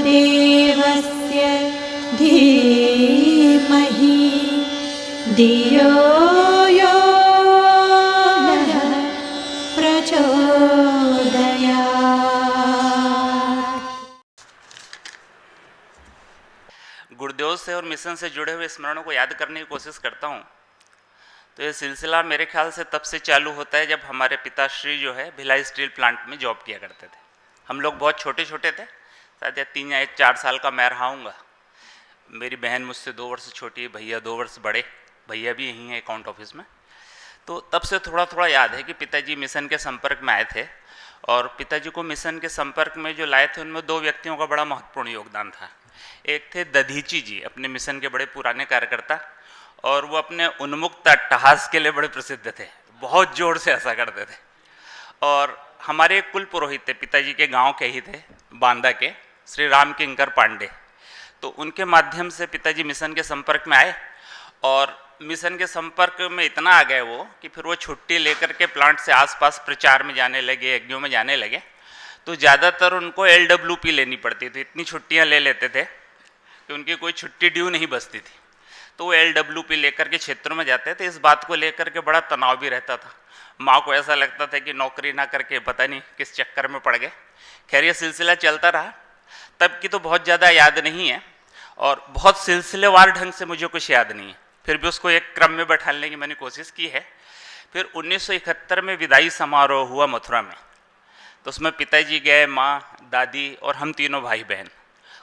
देवस्य धीमहि धियो यो नः प्रचोदयात्। गुरुदेव से और मिशन से जुड़े हुए स्मरणों को याद करने की कोशिश करता हूँ। तो ये सिलसिला मेरे ख्याल से तब से चालू होता है जब हमारे पिताश्री जो है भिलाई स्टील प्लांट में जॉब किया करते थे। हम लोग बहुत छोटे छोटे थे, शायद या 3 या 4 साल का मैं रहा हूँगा। मेरी बहन मुझसे 2 वर्ष छोटी है, भैया 2 वर्ष बड़े, भैया भी यहीं हैं अकाउंट ऑफिस में। तो तब से थोड़ा थोड़ा याद है कि पिताजी मिशन के संपर्क में आए थे, और पिताजी को मिशन के संपर्क में जो लाए थे उनमें 2 व्यक्तियों का बड़ा महत्वपूर्ण योगदान था। एक थे दधीची जी, अपने मिशन के बड़े पुराने कार्यकर्ता, और वो अपने उन्मुक्त अट्टहास के लिए बड़े प्रसिद्ध थे, बहुत जोर से हंसा करते थे। और हमारे एक कुल पुरोहित थे, पिताजी के गांव के ही थे, बांदा के, श्री राम किंकर पांडे। तो उनके माध्यम से पिताजी मिशन के संपर्क में आए, और मिशन के संपर्क में इतना आ गए वो कि फिर वो छुट्टी लेकर के प्लांट से आसपास प्रचार में जाने लगे, यज्ञों में जाने लगे। तो ज़्यादातर उनको LWP लेनी पड़ती थी, इतनी छुट्टियाँ ले लेते थे कि उनकी कोई छुट्टी ड्यू नहीं बचती थी। तो वो LWP लेकर के क्षेत्रों में जाते थे। इस बात को लेकर के बड़ा तनाव भी रहता था। माँ को ऐसा लगता था कि नौकरी ना करके पता नहीं किस चक्कर में पड़ गए। खैर ये सिलसिला चलता रहा। तब की तो बहुत ज़्यादा याद नहीं है, और बहुत सिलसिलेवार ढंग से मुझे कुछ याद नहीं है, फिर भी उसको एक क्रम में बैठाने की मैंने कोशिश की है। फिर 1971 में विदाई समारोह हुआ मथुरा में। तो उसमें पिताजी गए, माँ, दादी और हम तीनों भाई बहन।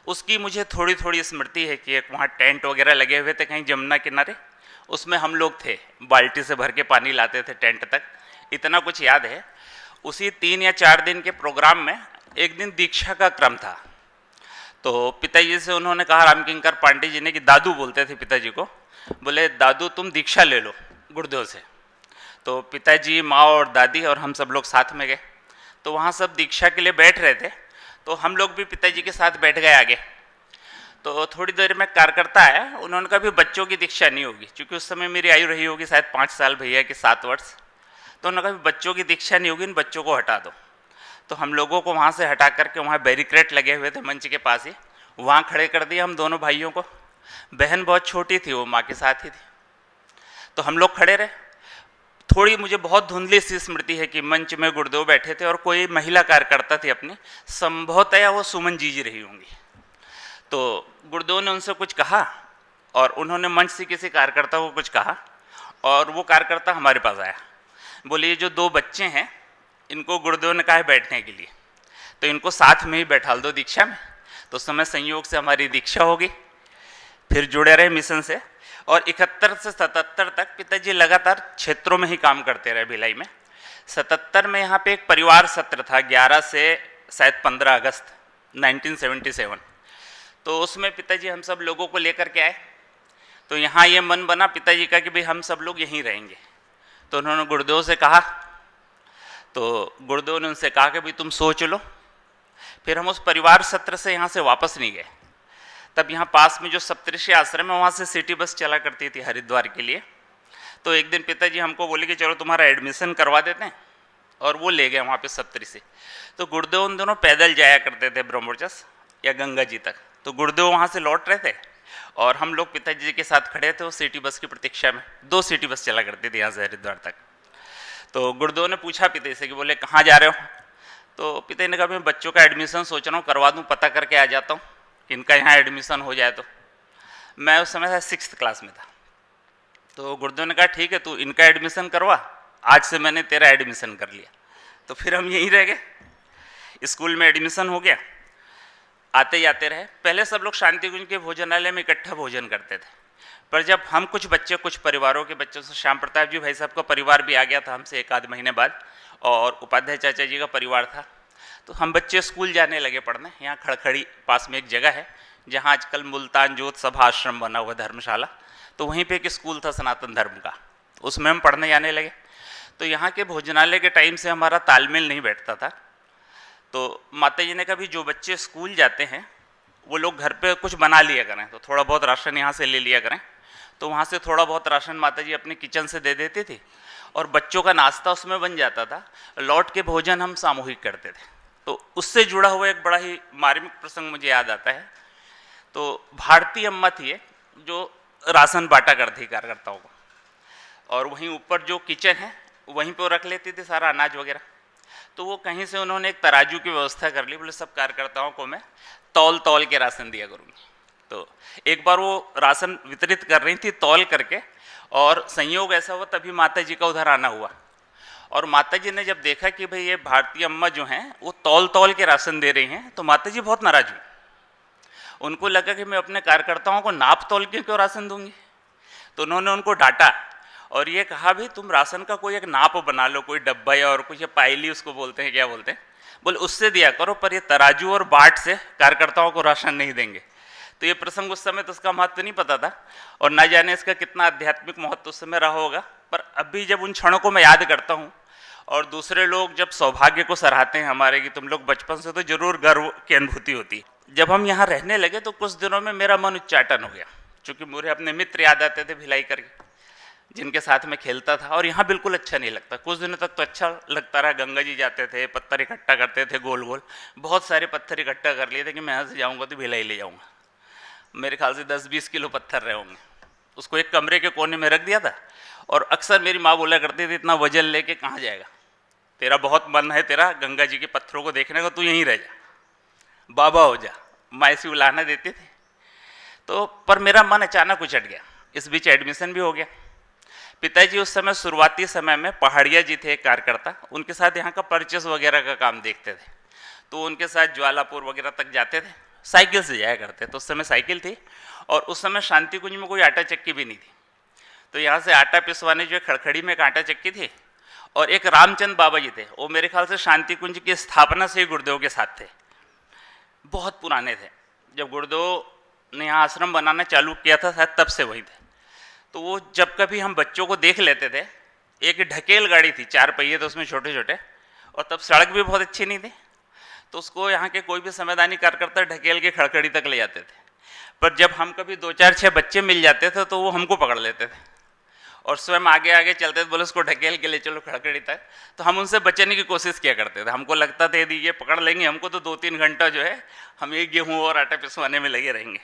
उसकी मुझे थोड़ी थोड़ी स्मृति है कि एक वहाँ टेंट वगैरह लगे हुए थे कहीं जमुना किनारे, उसमें हम लोग थे, बाल्टी से भर के पानी लाते थे टेंट तक, इतना कुछ याद है। उसी 3 या 4 दिन के प्रोग्राम में एक दिन दीक्षा का क्रम था। तो पिताजी से उन्होंने कहा, रामकिंकर पांडे जी ने, कि दादू बोलते थे पिताजी को, बोले दादू तुम दीक्षा ले लो गुरुदेव से। तो पिताजी, माँ और दादी और हम सब लोग साथ में गए। तो वहाँ सब दीक्षा के लिए बैठ रहे थे, तो हम लोग भी पिताजी के साथ बैठ गए आगे। तो थोड़ी देर में कार्यकर्ता आया, उन्होंने कहा भी बच्चों की दीक्षा नहीं होगी, क्योंकि उस समय मेरी आयु रही होगी शायद 5 साल, भैया की 7 वर्ष। तो उन्होंने कहा बच्चों की दीक्षा नहीं होगी, इन बच्चों को हटा दो। तो हम लोगों को वहाँ से हटा करके, वहाँ बैरिकेड लगे हुए थे मंच के पास ही, वहाँ खड़े कर दिया हम दोनों भाइयों को। बहन बहुत छोटी थी, वो माँ के साथ ही थी। तो हम लोग खड़े रहे। थोड़ी मुझे बहुत धुंधली सी स्मृति है कि मंच में गुरुदेव बैठे थे और कोई महिला कार्यकर्ता थी अपनी, संभवतया वो सुमन जी रही होंगी। तो गुरुदेव ने उनसे कुछ कहा, और उन्होंने मंच से किसी कार्यकर्ता को कुछ कहा, और वो कार्यकर्ता हमारे पास आया। बोले ये जो 2 बच्चे हैं, इनको गुरुदेव ने कहा है बैठने के लिए, तो इनको साथ में ही बैठाल दो दीक्षा में। तो उस समय संयोग से हमारी दीक्षा होगी, फिर जुड़े रहे मिशन से। और 71 से 77 तक पिताजी लगातार क्षेत्रों में ही काम करते रहे भिलाई में। 77 में यहाँ पे एक परिवार सत्र था, 11 से शायद 15 अगस्त 1977। तो उसमें पिताजी हम सब लोगों को लेकर के आए। तो यहाँ ये मन बना पिताजी का कि भाई हम सब लोग यहीं रहेंगे। तो उन्होंने गुरुदेव से कहा, तो गुरुदेव ने उनसे कहा कि भाई तुम सोच लो। फिर हम उस परिवार सत्र से यहाँ से वापस नहीं गए। तब यहाँ पास में जो सप्तऋषि आश्रम है, वहाँ से सिटी बस चला करती थी हरिद्वार के लिए। तो एक दिन पिताजी हमको बोले कि चलो तुम्हारा एडमिशन करवा देते हैं, और वो ले गए वहाँ पे सप्तऋषि। तो गुरुदेव उन दोनों पैदल जाया करते थे ब्रह्मोर्चस या गंगा जी तक। तो गुरुदेव वहाँ से लौट रहे थे, और हम लोग पिताजी जी के साथ खड़े थे उस सिटी बस की प्रतीक्षा में। 2 सिटी बस चला करती थी यहाँ से हरिद्वार तक। तो गुरुदेव ने पूछा पिताजी से कि बोले कहाँ जा रहे हो? तो पिताजी ने कहा मैं बच्चों का एडमिशन सोच रहा हूँ, करवा दूँ, पता करके आ जाता हूँ, इनका यहाँ एडमिशन हो जाए। तो मैं उस समय 6th क्लास में था। तो गुरुदेव ने कहा ठीक है, तू इनका एडमिशन करवा, आज से मैंने तेरा एडमिशन कर लिया। तो फिर हम यहीं रह गए। स्कूल में एडमिशन हो गया, आते जाते रहे। पहले सब लोग शांति कुंज के भोजनालय में इकट्ठा भोजन करते थे, पर जब हम कुछ बच्चे, कुछ परिवारों के बच्चों से, श्याम प्रताप जी भाई साहब का परिवार भी आ गया था हमसे 1 आध महीने बाद, और उपाध्याय चाचा जी का परिवार था, तो हम बच्चे स्कूल जाने लगे पढ़ने। यहाँ खड़खड़ी पास में एक जगह है जहाँ आजकल मुल्तान जोत सभा आश्रम बना हुआ धर्मशाला, तो वहीं पे एक स्कूल था सनातन धर्म का, उसमें हम पढ़ने जाने लगे। तो यहाँ के भोजनालय के टाइम से हमारा तालमेल नहीं बैठता था। तो माता जी ने कहा भी जो बच्चे स्कूल जाते हैं वो लोग घर पे कुछ बना लिया करें, तो थोड़ा बहुत राशन यहाँ से ले लिया करें। तो वहाँ से थोड़ा बहुत राशन माता जी अपने किचन से दे देती थी, और बच्चों का नाश्ता उसमें बन जाता था। लौट के भोजन हम सामूहिक करते थे। तो उससे जुड़ा हुआ एक बड़ा ही मार्मिक प्रसंग मुझे याद आता है। तो भारती अम्मा थी एक, जो राशन बांटा करती थी कार्यकर्ताओं को, और वहीं ऊपर जो किचन है वहीं पे वो रख लेती थी सारा अनाज वगैरह। तो वो कहीं से उन्होंने एक तराजू की व्यवस्था कर ली, बोले सब कार्यकर्ताओं को मैं तौल तौल के राशन दिया करूँगी। तो एक बार वो राशन वितरित कर रही थी तौल करके, और संयोग ऐसा हुआ तभी माता जी का उधर आना हुआ, और माता जी ने जब देखा कि भाई ये भारतीय अम्मा जो हैं वो तौल तौल के राशन दे रही हैं, तो माता जी बहुत नाराज हुई। उनको लगा कि मैं अपने कार्यकर्ताओं को नाप तौल के क्यों राशन दूंगी। तो उन्होंने उनको डांटा और ये कहा भी तुम राशन का कोई एक नाप बना लो, कोई डब्बा या और कुछ, पायली उसको बोलते हैं, क्या बोलते हैं, बोले उससे दिया करो, पर ये तराजू और बाट से कार्यकर्ताओं को राशन नहीं देंगे। तो ये प्रसंग उस समय तो उसका महत्व नहीं पता था, और ना जाने इसका कितना आध्यात्मिक महत्व उस समय रहा होगा, पर अभी जब उन क्षणों को मैं याद करता हूँ और दूसरे लोग जब सौभाग्य को सराहते हैं हमारे कि तुम लोग बचपन से, तो जरूर गर्व की अनुभूति होती है। जब हम यहाँ रहने लगे तो कुछ दिनों में मेरा मन उच्चाटन हो गया, क्योंकि मुझे अपने मित्र याद आते थे भिलाई करके, जिनके साथ मैं खेलता था, और यहाँ बिल्कुल अच्छा नहीं लगता। कुछ दिनों तक तो अच्छा लगता रहा, गंगा जी जाते थे, पत्थर इकट्ठा करते थे गोल गोल, बहुत सारे पत्थर इकट्ठा कर लिए थे कि मैं यहाँ से जाऊँगा तो भिलाई ले जाऊँगा। मेरे ख्याल से 10-20 किलो पत्थर रहे होंगे। उसको एक कमरे के कोने में रख दिया था, और अक्सर मेरी माँ बोला करती थी इतना वजन लेके कहाँ जाएगा, तेरा बहुत मन है तेरा गंगा जी के पत्थरों को देखने का, तू यहीं रह जा, बाबा हो जा, माँ ऐसी उलाहना देती थी। तो पर मेरा मन अचानक उचट गया। इस बीच एडमिशन भी हो गया। पिताजी उस समय शुरुआती समय में पहाड़िया जी थे एक कार्यकर्ता, उनके साथ यहाँ का परचेस वगैरह का काम देखते थे, तो उनके साथ ज्वालापुर वगैरह तक जाते थे, साइकिल से जाया करते। तो उस समय साइकिल थी, और उस समय शांति कुंज में कोई आटा चक्की भी नहीं थी, तो यहाँ से आटा पिसवाने जो खड़खड़ी में एक आटा चक्की थी, और एक रामचंद बाबा जी थे, वो मेरे ख्याल से शांति कुंज की स्थापना से ही गुरुदेव के साथ थे, बहुत पुराने थे। जब गुरुदेव ने यहाँ आश्रम बनाना चालू किया था शायद तब से वही थे। तो वो जब कभी हम बच्चों को देख लेते थे, एक ढकेल गाड़ी थी, 4 पहिए थे उसमें छोटे छोटे, और तब सड़क भी बहुत अच्छी नहीं थी, तो उसको यहाँ के कोई भी संवैधानिक कार्यकर्ता ढकेल के खड़खड़ी तक ले जाते थे। पर जब हम कभी 2-4-6 बच्चे मिल जाते थे तो वो हमको पकड़ लेते थे, और स्वयं आगे आगे चलते थे, बोले उसको ढकेल के ले चलो खड़खड़ी तक। तो हम उनसे बचने की कोशिश किया करते थे। हमको लगता था यदि ये पकड़ लेंगे हमको तो 2-3 घंटा जो है हम एक गेहूँ और आटा पिसवाने में लगे रहेंगे।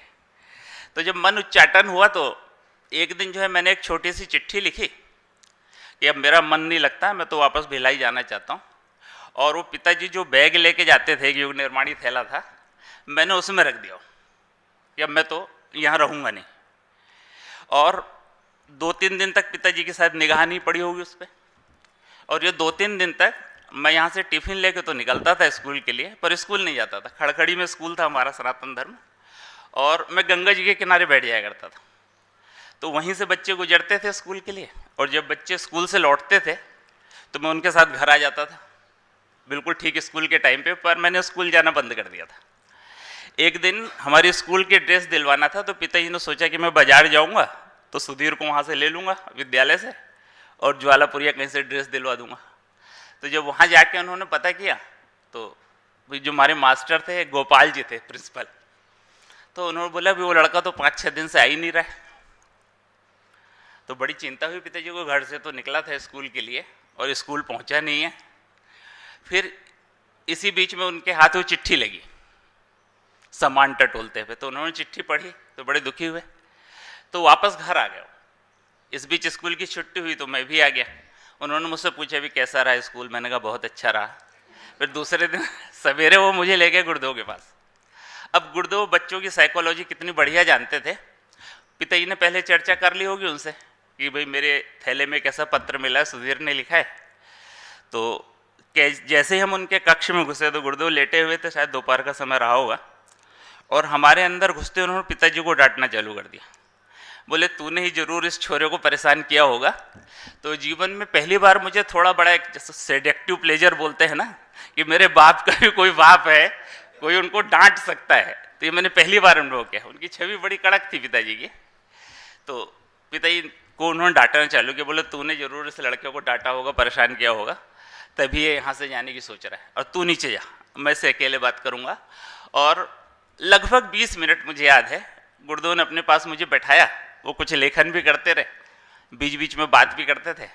तो जब मन उच्चाटन हुआ तो एक दिन जो है मैंने एक छोटी सी चिट्ठी लिखी कि अब मेरा मन नहीं लगता, मैं तो वापस भिलाई जाना चाहता हूँ। और वो पिताजी जो बैग लेके जाते थे, युग निर्माणी थैला था, मैंने उसमें रख दिया कि अब मैं तो यहाँ रहूँगा नहीं। और 2-3 दिन तक पिताजी के साथ निगाह नहीं पड़ी होगी उस पर, और ये 2-3 दिन तक मैं यहाँ से टिफ़िन लेके तो निकलता था स्कूल के लिए, पर स्कूल नहीं जाता था। खड़खड़ी में स्कूल था हमारा सनातन धर्म, और मैं गंगा जी के किनारे बैठ जाया करता था। तो वहीं से बच्चे गुजरते थे स्कूल के लिए, और जब बच्चे स्कूल से लौटते थे तो मैं उनके साथ घर आ जाता था, बिल्कुल ठीक स्कूल के टाइम पे। पर मैंने स्कूल जाना बंद कर दिया था। एक दिन हमारी स्कूल की ड्रेस दिलवाना था, तो पिताजी ने सोचा कि मैं बाजार जाऊँगा तो सुधीर को वहाँ से ले लूँगा विद्यालय से, और ज्वालापुरिया कहीं से ड्रेस दिलवा दूँगा। तो जब वहाँ जाके उन्होंने पता किया तो जो हमारे मास्टर थे गोपाल जी थे प्रिंसिपल, तो उन्होंने बोला भी वो लड़का तो 5-6 दिन से आ ही नहीं रहा है। तो बड़ी चिंता हुई पिताजी को। घर से तो निकला था स्कूल के लिए और स्कूल पहुंचा नहीं है। फिर इसी बीच में उनके हाथ में चिट्ठी लगी सामान टटोलते हुए, तो उन्होंने चिट्ठी पढ़ी तो बड़े दुखी हुए, तो वापस घर आ गया। इस बीच स्कूल की छुट्टी हुई तो मैं भी आ गया। उन्होंने मुझसे पूछा भी कैसा रहा स्कूल, मैंने कहा बहुत अच्छा रहा। फिर दूसरे दिन सवेरे वो मुझे ले गए गुरुदेव के पास। अब गुरुदेव बच्चों की साइकोलॉजी कितनी बढ़िया जानते थे। पिताजी ने पहले चर्चा कर ली होगी उनसे कि भाई मेरे थैले में कैसा पत्र मिला है, सुधीर ने लिखा है। तो जैसे ही हम उनके कक्ष में घुसे तो गुरुदेव लेटे हुए थे, शायद दोपहर का समय रहा होगा, और हमारे अंदर घुसते उन्होंने पिताजी को डांटना चालू कर दिया। बोले तूने ही जरूर इस छोरे को परेशान किया होगा। तो जीवन में पहली बार मुझे थोड़ा बड़ा एक जैसे सेडेक्टिव प्लेजर बोलते हैं ना, कि मेरे बाप का भी कोई बाप है, कोई उनको डांट सकता है। तो ये मैंने पहली बार अनुभव किया। उनकी छवि बड़ी कड़क थी पिताजी की। तो पिताजी को उन्होंने डांटना चालू किया, बोले तूने जरूर इस लड़के को डांटा होगा, परेशान किया होगा, तभी ये यहाँ से जाने की सोच रहा है, और तू नीचे जा, मैं से अकेले बात करूँगा। और लगभग 20 मिनट मुझे याद है गुरुदेव ने अपने पास मुझे बैठाया। वो कुछ लेखन भी करते रहे, बीच बीच में बात भी करते थे,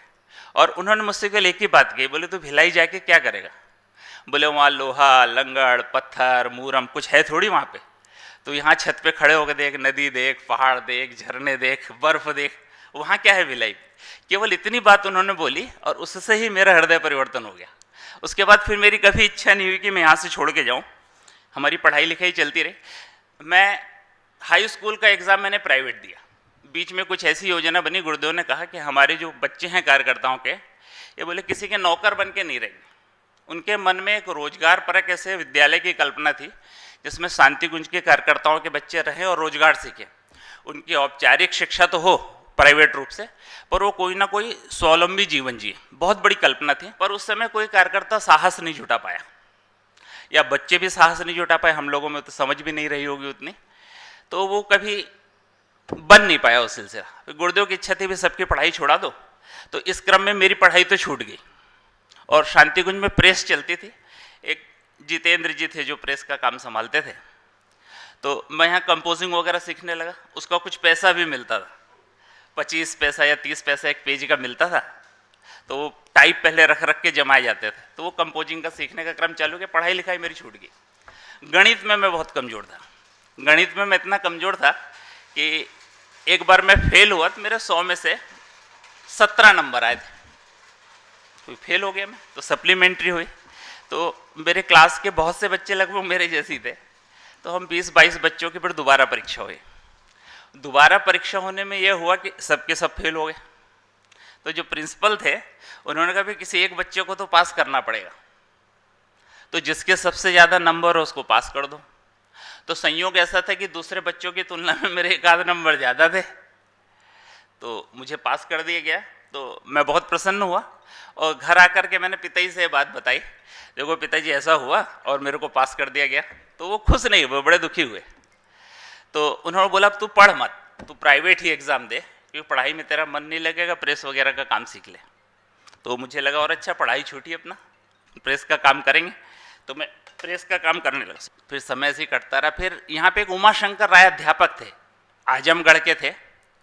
और उन्होंने मुझसे केवल एक ही बात कही, बोले तू भिलाई जाके क्या करेगा। बोले वहाँ लोहा लंगड़ पत्थर मूरम कुछ है थोड़ी वहाँ पे, तो यहाँ छत पे खड़े होकर देख, नदी देख, पहाड़ देख, झरने देख, बर्फ देख, वहाँ क्या है भिलाई। केवल इतनी बात उन्होंने बोली और उससे ही मेरा हृदय परिवर्तन हो गया। उसके बाद फिर मेरी कभी इच्छा नहीं हुई कि मैं यहाँ से छोड़ के जाऊँ, हमारी पढ़ाई लिखाई चलती रही। मैं हाई स्कूल का एग्ज़ाम मैंने प्राइवेट दिया, बीच में कुछ ऐसी योजना बनी, गुरुदेव ने कहा कि हमारे जो बच्चे हैं कार्यकर्ताओं के, ये बोले किसी के नौकर बन के नहीं रहेंगे। उनके मन में एक रोजगार परक ऐसे विद्यालय की कल्पना थी जिसमें शांति कुंज के कार्यकर्ताओं के बच्चे रहें और रोजगार सीखें। उनकी औपचारिक शिक्षा तो हो प्राइवेट रूप से, पर वो कोई ना कोई स्वावलंबी जीवन जिए, बहुत बड़ी कल्पना थी। पर उस समय कोई कार्यकर्ता साहस नहीं जुटा पाया, या बच्चे भी साहस नहीं जुटा पाए, हम लोगों में तो समझ भी नहीं रही होगी उतनी, तो वो कभी बन नहीं पाया उस सिलसिला। गुरुदेव की इच्छा थी भी सबकी पढ़ाई छोड़ा दो, तो इस क्रम में मेरी पढ़ाई तो छूट गई। और शांति कुंज में प्रेस चलती थी, एक जितेंद्र जी थे जो प्रेस का काम संभालते थे, तो मैं यहाँ कंपोजिंग वगैरह सीखने लगा। उसका कुछ पैसा भी मिलता था, 25 पैसा या 30 पैसा एक पेज का मिलता था, तो वो टाइप पहले रख रख के जमाए जाते थे, तो वो कंपोजिंग का सीखने का क्रम चालू किया। पढ़ाई लिखाई मेरी छूट गई। गणित में मैं बहुत कमज़ोर था, गणित में मैं इतना कमज़ोर था कि एक बार मैं फेल हुआ तो मेरे 100 में से 17 नंबर आए थे, तो फेल हो गया मैं, तो सप्लीमेंट्री हुई। तो मेरे क्लास के बहुत से बच्चे लगभग मेरे जैसे ही थे, तो हम 20-22 बच्चों की फिर दोबारा परीक्षा हुई। दोबारा परीक्षा होने में यह हुआ कि सबके सब फेल हो गए। तो जो प्रिंसिपल थे उन्होंने कहा भी किसी एक बच्चे को तो पास करना पड़ेगा, तो जिसके सबसे ज़्यादा नंबर हो उसको पास कर दो। तो संयोग ऐसा था कि दूसरे बच्चों की तुलना में मेरे एक आध नंबर ज़्यादा थे, तो मुझे पास कर दिया गया। तो मैं बहुत प्रसन्न हुआ और घर आकर के मैंने पिताजी से ये बात बताई, देखो पिताजी ऐसा हुआ और मेरे को पास कर दिया गया। तो वो खुश नहीं हुए, बड़े दुखी हुए। तो उन्होंने बोला अब तू पढ़ मत, तू प्राइवेट ही एग्ज़ाम दे, क्योंकि पढ़ाई में तेरा मन नहीं लगेगा, प्रेस वगैरह का काम सीख ले। तो मुझे लगा और अच्छा पढ़ाई छूटी अपना, प्रेस का काम करेंगे, तो मैं प्रेस का काम करने लगा। फिर समय से कटता रहा। फिर यहाँ पे एक उमाशंकर राय अध्यापक थे, आजमगढ़ के थे,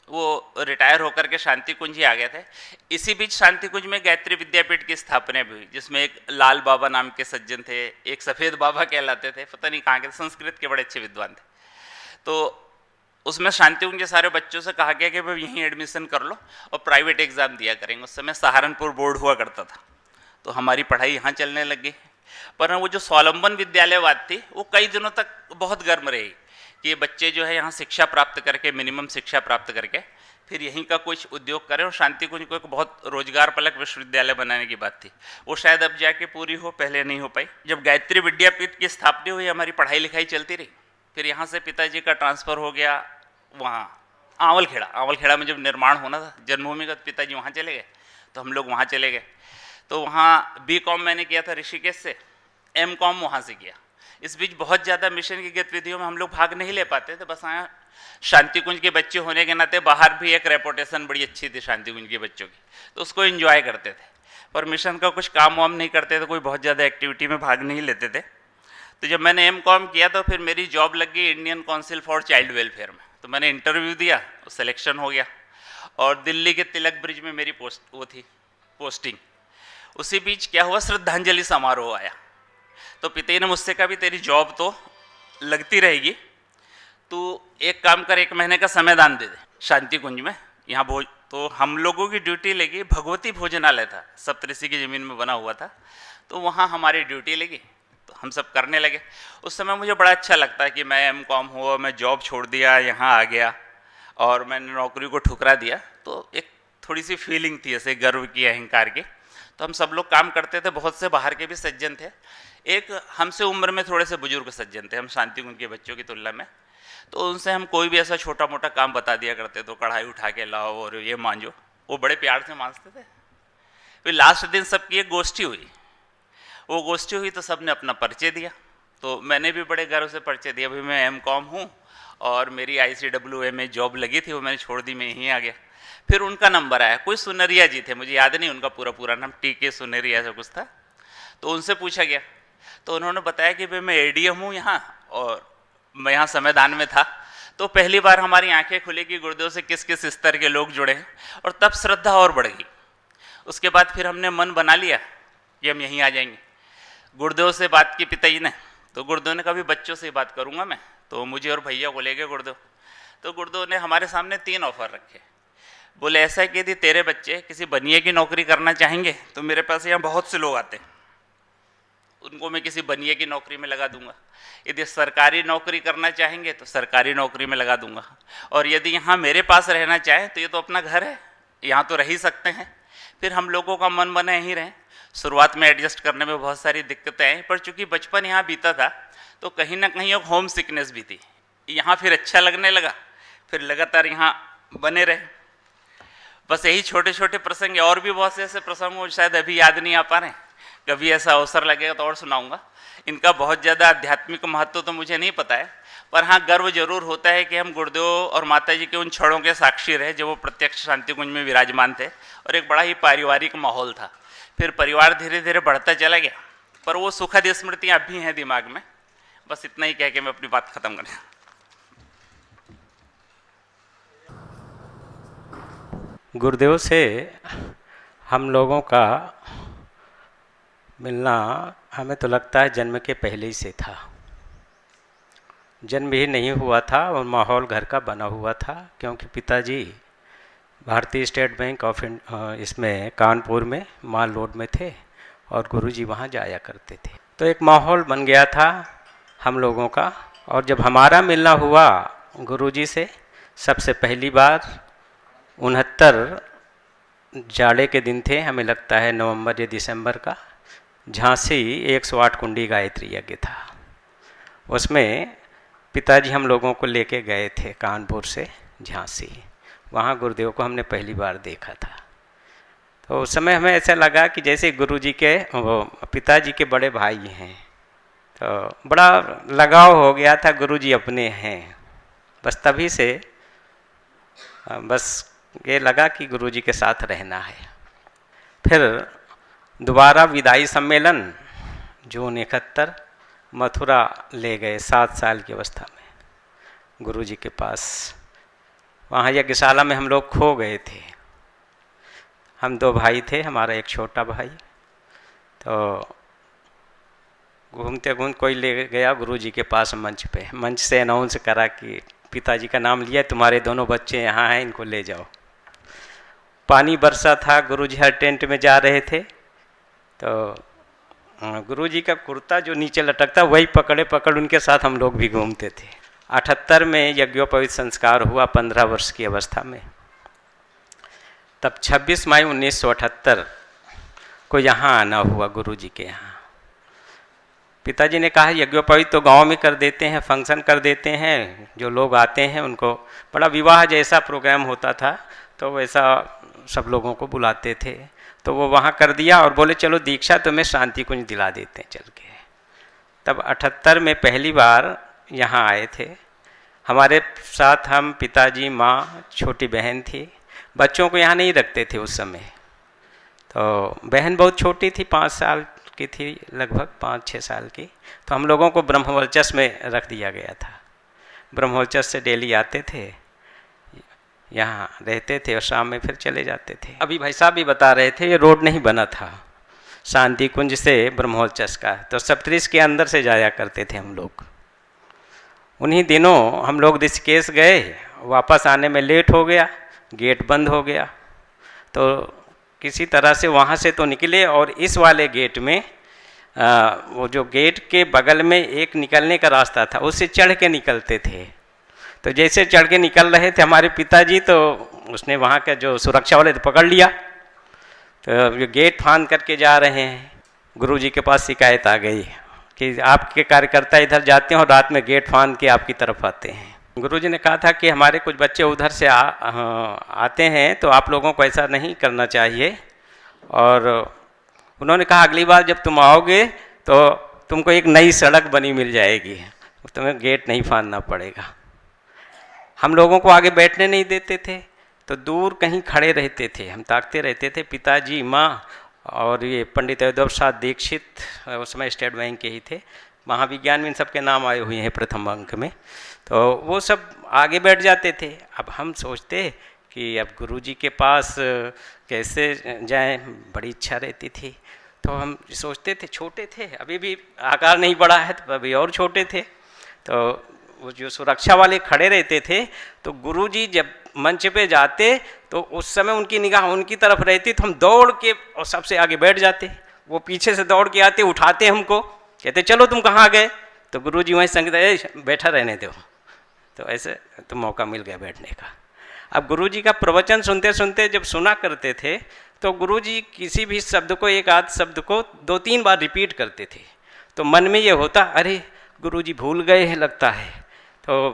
वो रिटायर होकर के शांति कुंज ही आ गए थे। इसी बीच शांति कुंज में गायत्री विद्यापीठ की स्थापना भी हुई, जिसमें एक लाल बाबा नाम के सज्जन थे, एक सफ़ेद बाबा कहलाते थे, पता नहीं कहाँ के, संस्कृत के बड़े अच्छे विद्वान थे। तो उसमें शांति कुंज के सारे बच्चों से कहा गया कि भाई यहीं एडमिशन कर लो और प्राइवेट एग्ज़ाम दिया करेंगे। उस समय सहारनपुर बोर्ड हुआ करता था, तो हमारी पढ़ाई यहाँ चलने लग गई। पर वो जो स्वावलंबन विद्यालयवाद थी वो कई दिनों तक बहुत गर्म रही कि ये बच्चे जो है यहाँ शिक्षा प्राप्त करके, मिनिमम शिक्षा प्राप्त करके फिर यहीं का कुछ उद्योग करें। और शांति कुंज को एक बहुत रोजगार पलक विश्वविद्यालय बनाने की बात थी, वो शायद अब जाके पूरी हो, पहले नहीं हो पाई। जब गायत्री विद्यापीठ की स्थापना हुई हमारी पढ़ाई लिखाई चलती रही। फिर यहाँ से पिताजी का ट्रांसफ़र हो गया वहाँ आवलखेड़ा में जब निर्माण होना था जन्मभूमि का, पिताजी वहाँ चले गए, तो हम लोग वहाँ चले गए। तो वहाँ B.Com मैंने किया था ऋषिकेश से, M.Com वहाँ से किया। इस बीच बहुत ज़्यादा मिशन की गतिविधियों में हम लोग भाग नहीं ले पाते थे, बस यहाँ शांति कुंज के बच्चे होने के नाते बाहर भी एक रेपुटेशन बड़ी अच्छी थी शांति कुंज के बच्चों की, तो उसको एंजॉय करते थे। पर मिशन का कुछ काम वाम नहीं करते थे, कोई बहुत ज़्यादा एक्टिविटी में भाग नहीं लेते थे। तो जब मैंने M.Com किया तो फिर मेरी जॉब लग गई Indian council for child welfare में। तो मैंने इंटरव्यू दिया, सिलेक्शन हो गया और दिल्ली के तिलक ब्रिज में मेरी पोस्टिंग। उसी बीच क्या हुआ, श्रद्धांजलि समारोह आया। तो पिता ने मुझसे कहा भी तेरी जॉब तो लगती रहेगी, तू एक काम कर, 1 महीने का समय दान दे दे शांति कुंज में। यहाँ तो हम लोगों की ड्यूटी लगी, भगवती भोजनालय था, सप्तऋषि की ज़मीन में बना हुआ था, तो वहाँ हमारी ड्यूटी लगी, तो हम सब करने लगे। उस समय मुझे बड़ा अच्छा लगता है कि मैं M.Com हुआ, मैं जॉब छोड़ दिया, यहाँ आ गया और मैंने नौकरी को ठुकरा दिया, तो एक थोड़ी सी फीलिंग थी ऐसे गर्व की, अहंकार की। तो हम सब लोग काम करते थे, बहुत से बाहर के भी सज्जन थे, एक हमसे उम्र में थोड़े से बुजुर्ग सज्जन थे हम शांति कुंज के बच्चों की तुलना में। तो उनसे हम कोई भी ऐसा छोटा मोटा काम बता दिया करते, तो कढ़ाई उठा के लाओ और ये मांझो, वो बड़े प्यार से मांझते थे। फिर लास्ट दिन सबकी एक गोष्ठी हुई, वो गोष्ठी हुई तो सब ने अपना परिचय दिया, तो मैंने भी बड़े गर्व से परिचय दिया, भाई मैं M.Com हूँ और मेरी ICWA में जॉब लगी थी, वो मैंने छोड़ दी, मैं यहीं आ गया। फिर उनका नंबर आया, कोई सुनरिया जी थे, मुझे याद नहीं उनका पूरा नाम, TK सुनरिया ऐसा कुछ था। तो उनसे पूछा गया, तो उन्होंने बताया कि भाई मैं ADM हूँ यहाँ और मैं यहाँ संविधान में था। तो पहली बार हमारी आंखें खुली कि गुरुदेव से किस किस स्तर के लोग जुड़े हैं, और तब श्रद्धा और बढ़ गई। उसके बाद फिर हमने मन बना लिया कि हम यहीं आ जाएंगे। गुरुदेव से बात की पिताजी ने, तो गुरुदेव ने कहा भी बच्चों से बात करूंगा मैं, तो मुझे और भैया को ले गए गुरुदेव। तो गुरुदेव ने हमारे सामने 3 ऑफर रखे। बोले ऐसा है कि यदि तेरे बच्चे किसी बनिए की नौकरी करना चाहेंगे तो मेरे पास यहाँ बहुत से लोग आते हैं, उनको मैं किसी बनिए की नौकरी में लगा दूंगा। यदि सरकारी नौकरी करना चाहेंगे तो सरकारी नौकरी में लगा दूंगा, और यदि यहाँ मेरे पास रहना चाहें तो ये तो अपना घर है, यहाँ तो रह ही सकते हैं। फिर हम लोगों का मन बना यहीं रहे। शुरुआत में एडजस्ट करने में बहुत सारी दिक्कतें आई, पर चूंकि बचपन यहाँ बीता था तो कहीं ना कहीं एक होम सिकनेस भी थी। यहाँ फिर अच्छा लगने लगा, फिर लगातार यहाँ बने रहे। बस यही छोटे छोटे प्रसंग, और भी बहुत से ऐसे प्रसंग हो शायद अभी याद नहीं आ पा रहे, कभी ऐसा अवसर लगेगा तो और सुनाऊंगा। इनका बहुत ज़्यादा आध्यात्मिक महत्व तो मुझे नहीं पता है, पर हाँ गर्व जरूर होता है कि हम गुरुदेव और माता जी के उन क्षणों के साक्षी रहे जब वो प्रत्यक्ष शांति कुंज में विराजमान थे, और एक बड़ा ही पारिवारिक माहौल था। फिर परिवार धीरे धीरे बढ़ता चला गया, पर वो सुखद स्मृतियाँ अब भी हैं दिमाग में। बस इतना ही कह के मैं अपनी बात खत्म करें। गुरुदेव से हम लोगों का मिलना हमें तो लगता है जन्म के पहले ही से था। जन्म ही नहीं हुआ था और माहौल घर का बना हुआ था, क्योंकि पिताजी भारतीय स्टेट बैंक ऑफ इसमें कानपुर में माल रोड में थे और गुरुजी वहाँ जाया करते थे। तो एक माहौल बन गया था हम लोगों का। और जब हमारा मिलना हुआ गुरुजी से सबसे पहली बार 69 जाड़े के दिन थे, हमें लगता है नवंबर या दिसंबर का। झांसी 108 कुंडी गायत्री यज्ञ था, उसमें पिताजी हम लोगों को लेके गए थे कानपुर से झांसी। वहाँ गुरुदेव को हमने पहली बार देखा था। तो उस समय हमें ऐसा लगा कि जैसे गुरुजी के वो पिताजी के बड़े भाई हैं, तो बड़ा लगाव हो गया था, गुरुजी अपने हैं। बस तभी से बस ये लगा कि गुरुजी के साथ रहना है। फिर दोबारा विदाई सम्मेलन जून 71 मथुरा ले गए 7 साल की अवस्था में गुरुजी के पास। वहाँ यज्ञशाला में हम लोग खो गए थे। हम 2 भाई थे, हमारा एक छोटा भाई। तो घूमते घूमते कोई ले गया गुरुजी के पास मंच पे, मंच से अनाउंस करा कि पिताजी का नाम लिया, तुम्हारे दोनों बच्चे यहाँ हैं, इनको ले जाओ। पानी बरसा था, गुरुजी हर टेंट में जा रहे थे, तो गुरुजी का कुर्ता जो नीचे लटकता वही पकड़ उनके साथ हम लोग भी घूमते थे। 78 में यज्ञोपवीत संस्कार हुआ 15 वर्ष की अवस्था में। तब 26 मई 1978 को यहाँ आना हुआ गुरुजी के यहाँ। पिताजी ने कहा यज्ञोपवीत तो गांव में कर देते हैं, फंक्शन कर देते हैं, जो लोग आते हैं उनको बड़ा विवाह जैसा प्रोग्राम होता था, तो वैसा सब लोगों को बुलाते थे। तो वो वहाँ कर दिया और बोले चलो दीक्षा तुम्हें शांति कुंज दिला देते हैं चल के। तब 78 में पहली बार यहाँ आए थे। हमारे साथ हम, पिताजी, माँ, छोटी बहन थी। बच्चों को यहाँ नहीं रखते थे उस समय, तो बहन बहुत छोटी थी, 5 साल की थी, लगभग 5-6 साल की। तो हम लोगों को ब्रह्मवर्चस्व में रख दिया गया था। ब्रह्मवर्चस्व से डेली आते थे, यहाँ रहते थे और शाम में फिर चले जाते थे। अभी भाई साहब भी बता रहे थे ये रोड नहीं बना था शांति कुंज से ब्रह्मोच्चस का, तो सप्तऋषि के अंदर से जाया करते थे हम लोग। उन्हीं दिनों हम लोग ऋषिकेश गए, वापस आने में लेट हो गया, गेट बंद हो गया। तो किसी तरह से वहाँ से तो निकले, और इस वाले गेट में वो जो गेट के बगल में एक निकलने का रास्ता था, उससे चढ़ के निकलते थे। तो जैसे चढ़ के निकल रहे थे हमारे पिताजी, तो उसने वहाँ का जो सुरक्षा वाले तो पकड़ लिया। तो जो गेट फांद करके जा रहे हैं, गुरुजी के पास शिकायत आ गई कि आपके कार्यकर्ता इधर जाते हैं और रात में गेट फांद के आपकी तरफ आते हैं। गुरुजी ने कहा था कि हमारे कुछ बच्चे उधर से आते हैं, तो आप लोगों को ऐसा नहीं करना चाहिए। और उन्होंने कहा अगली बार जब तुम आओगे तो तुमको एक नई सड़क बनी मिल जाएगी, तुम्हें गेट नहीं फांदना पड़ेगा। हम लोगों को आगे बैठने नहीं देते थे, तो दूर कहीं खड़े रहते थे, हम ताकते रहते थे। पिताजी, माँ और ये पंडित अवधव प्रसाद दीक्षित, उस समय स्टेट बैंक के ही थे, महाविज्ञान में इन सबके नाम आए हुए हैं प्रथम अंक में। तो वो सब आगे बैठ जाते थे। अब हम सोचते कि अब गुरुजी के पास कैसे जाएं, बड़ी इच्छा रहती थी। तो हम सोचते थे, छोटे थे, अभी भी आकार नहीं बढ़ा है, तो अभी और छोटे थे। तो वो जो सुरक्षा वाले खड़े रहते थे, तो गुरुजी जब मंच पे जाते तो उस समय उनकी निगाह उनकी तरफ रहती, तो हम दौड़ के और सबसे आगे बैठ जाते। वो पीछे से दौड़ के आते, उठाते हमको, कहते चलो तुम कहाँ गए, तो गुरुजी वहीं संगीत बैठा रहने दो। तो ऐसे तो मौका मिल गया बैठने का। अब गुरुजी का प्रवचन सुनते सुनते जब सुना करते थे, तो गुरुजी किसी भी शब्द को, एक आध शब्द को 2-3 बार रिपीट करते थे। तो मन में ये होता, अरे गुरुजी भूल गए हैं लगता है, तो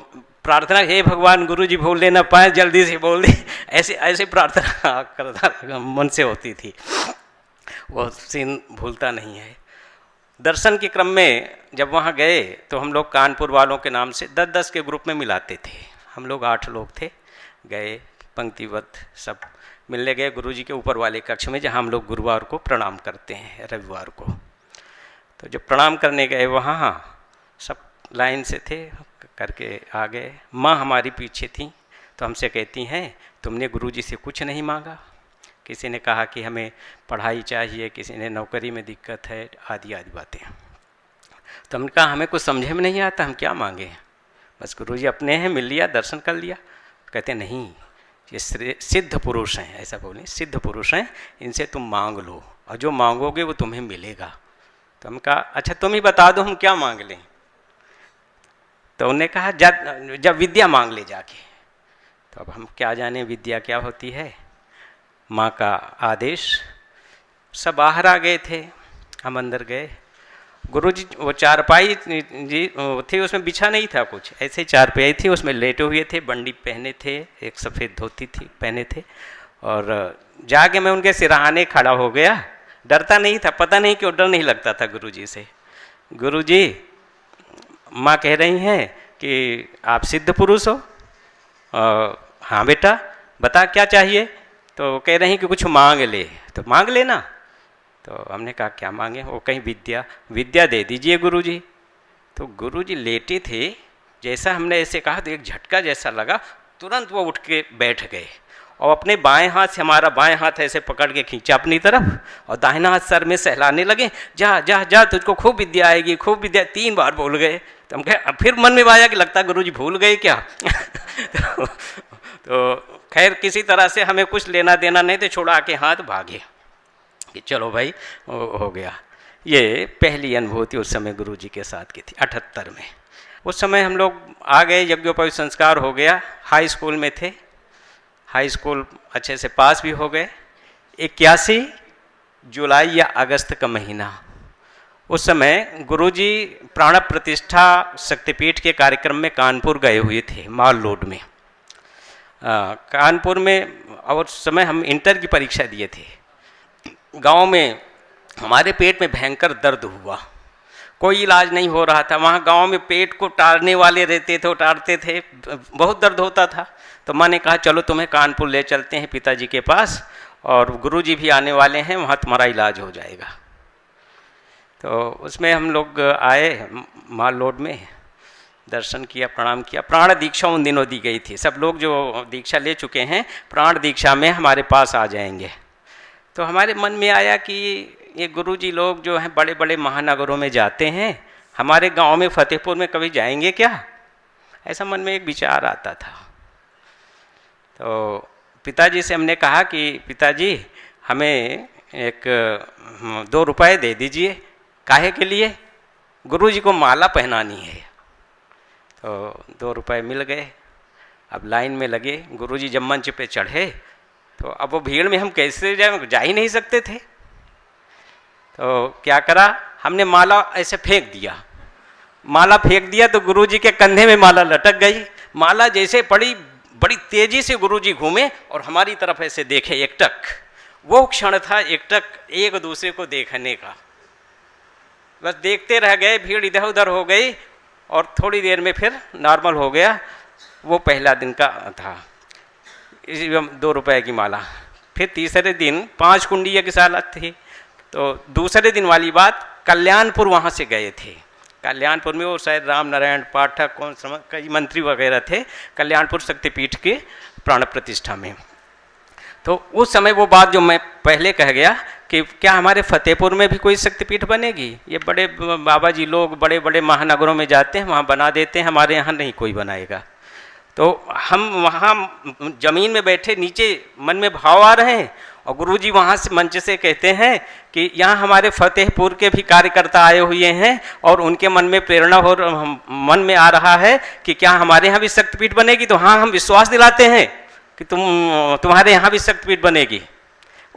प्रार्थना, हे भगवान गुरुजी भूलने न पाए, जल्दी से बोल दे, ऐसे ऐसे प्रार्थना करता मन से होती थी। वो सीन भूलता नहीं है। दर्शन के क्रम में जब वहाँ गए तो हम लोग कानपुर वालों के नाम से 10-10 के ग्रुप में मिलाते थे। हम लोग 8 लोग थे, गए पंक्तिबद्ध सब मिलने गए गुरुजी के ऊपर वाले कक्ष में, जहाँ हम लोग गुरुवार को प्रणाम करते हैं, रविवार को। तो जब प्रणाम करने गए वहाँ सब लाइन से थे, करके आ गए। माँ हमारी पीछे थी, तो हमसे कहती हैं तुमने गुरुजी से कुछ नहीं मांगा? किसी ने कहा कि हमें पढ़ाई चाहिए, किसी ने नौकरी में दिक्कत है, आदि आदि बातें। तो हमने कहा हमें कुछ समझे में नहीं आता, हम क्या मांगे, बस गुरुजी अपने हैं, मिल लिया, दर्शन कर लिया। कहते नहीं, ये सिद्ध पुरुष हैं, ऐसा बोले, सिद्ध पुरुष हैं, इनसे तुम मांग लो और जो मांगोगे वो तुम्हें मिलेगा। तो हम कहा अच्छा तुम ही बता दो हम क्या मांग लें। तो उन्होंने कहा जब विद्या मांग ले जाके। तो अब हम क्या जाने विद्या क्या होती है। माँ का आदेश, सब बाहर आ गए थे, हम अंदर गए। गुरुजी वो चारपाई जी थी, उसमें बिछा नहीं था कुछ, ऐसे चारपाई थी, उसमें लेटे हुए थे, बंडी पहने थे, एक सफ़ेद धोती थी पहने थे। और जाके मैं उनके सिरहाने खड़ा हो गया, डरता नहीं था, पता नहीं क्यों डर नहीं लगता था गुरुजी से। गुरुजी माँ कह रही हैं कि आप सिद्ध पुरुष हो। हाँ बेटा बता क्या चाहिए। तो कह रही कि कुछ मांग ले। तो मांग लेना। तो हमने कहा क्या मांगे। वो कहीं विद्या दे दीजिए गुरुजी। तो गुरुजी लेटे थे, जैसा हमने ऐसे कहा तो एक झटका जैसा लगा, तुरंत वो उठ के बैठ गए और अपने बाएं हाथ से हमारा बाएं हाथ ऐसे पकड़ के खींचा अपनी तरफ और दाहिना हाथ सर में सहलाने लगे, जा जा जा तुझको खूब विद्या आएगी, खूब विद्या। 3 बार बोल गए। तो हम कहे, फिर मन में आया कि लगता गुरुजी भूल गए क्या। तो खैर किसी तरह से हमें कुछ लेना देना नहीं, तो छुड़ा के हाथ भागे कि चलो भाई हो गया। ये पहली अनुभूति उस समय गुरुजी के साथ की थी 78 में। उस समय हम लोग आ गए, यज्ञोपवीत संस्कार हो गया, हाई स्कूल में थे, हाई स्कूल अच्छे से पास भी हो गए। 81 जुलाई या अगस्त का महीना, उस समय गुरुजी प्राण प्रतिष्ठा शक्तिपीठ के कार्यक्रम में कानपुर गए हुए थे, माल लोड में। कानपुर में, और उस समय हम इंटर की परीक्षा दिए थे। गांव में हमारे पेट में भयंकर दर्द हुआ, कोई इलाज नहीं हो रहा था। वहाँ गांव में पेट को टारने वाले रहते थे, टारते थे, बहुत दर्द होता था। तो माँ ने कहा चलो तुम्हें कानपुर ले चलते हैं पिताजी के पास, और गुरुजी भी आने वाले हैं, वहाँ तुम्हारा इलाज हो जाएगा। तो उसमें हम लोग आए माल लोड में, दर्शन किया, प्रणाम किया। प्राण दीक्षा उन दिनों दी गई थी, सब लोग जो दीक्षा ले चुके हैं प्राण दीक्षा में हमारे पास आ जाएंगे। तो हमारे मन में आया कि ये गुरुजी लोग जो हैं बड़े बड़े महानगरों में जाते हैं, हमारे गांव में फतेहपुर में कभी जाएंगे क्या, ऐसा मन में एक विचार आता था। तो पिताजी से हमने कहा कि पिताजी हमें 2 रुपए दे दीजिए। काहे के लिए? गुरुजी को माला पहनानी है। तो 2 रुपए मिल गए। अब लाइन में लगे, गुरुजी जब मंच पे चढ़े तो अब वो भीड़ में हम कैसे जाए, जा ही नहीं सकते थे। तो क्या करा, हमने माला ऐसे फेंक दिया। माला फेंक दिया तो गुरुजी के कंधे में माला लटक गई। माला जैसे पड़ी, बड़ी तेजी से गुरुजी घूमे और हमारी तरफ ऐसे देखे एकटक। वो क्षण था एकटक एक दूसरे को देखने का, बस देखते रह गए। भीड़ इधर उधर हो गई और थोड़ी देर में फिर नॉर्मल हो गया। वो पहला दिन का था, 2 रुपए की माला। फिर तीसरे दिन 5 कुंडिया की सालत थी। तो दूसरे दिन वाली बात, कल्याणपुर वहाँ से गए थे। कल्याणपुर में वो शायद राम नारायण पाठक, कई मंत्री वगैरह थे कल्याणपुर शक्तिपीठ के प्राण प्रतिष्ठा में। तो उस समय वो बात जो मैं पहले कह गया कि क्या हमारे फतेहपुर में भी कोई शक्तिपीठ बनेगी? ये बड़े बाबा जी लोग बड़े बड़े महानगरों में जाते हैं, वहाँ बना देते हैं, हमारे यहाँ नहीं कोई बनाएगा। तो हम वहाँ जमीन में बैठे नीचे मन में भाव आ रहे हैं और गुरुजी वहाँ से मंच से कहते हैं कि यहाँ हमारे फतेहपुर के भी कार्यकर्ता आए हुए हैं और उनके मन में प्रेरणा हो, मन में आ रहा है कि क्या हमारे यहाँ भी शक्तिपीठ बनेगी? तो हाँ, हम विश्वास दिलाते हैं कि तुम्हारे यहाँ भी शक्तिपीठ बनेगी।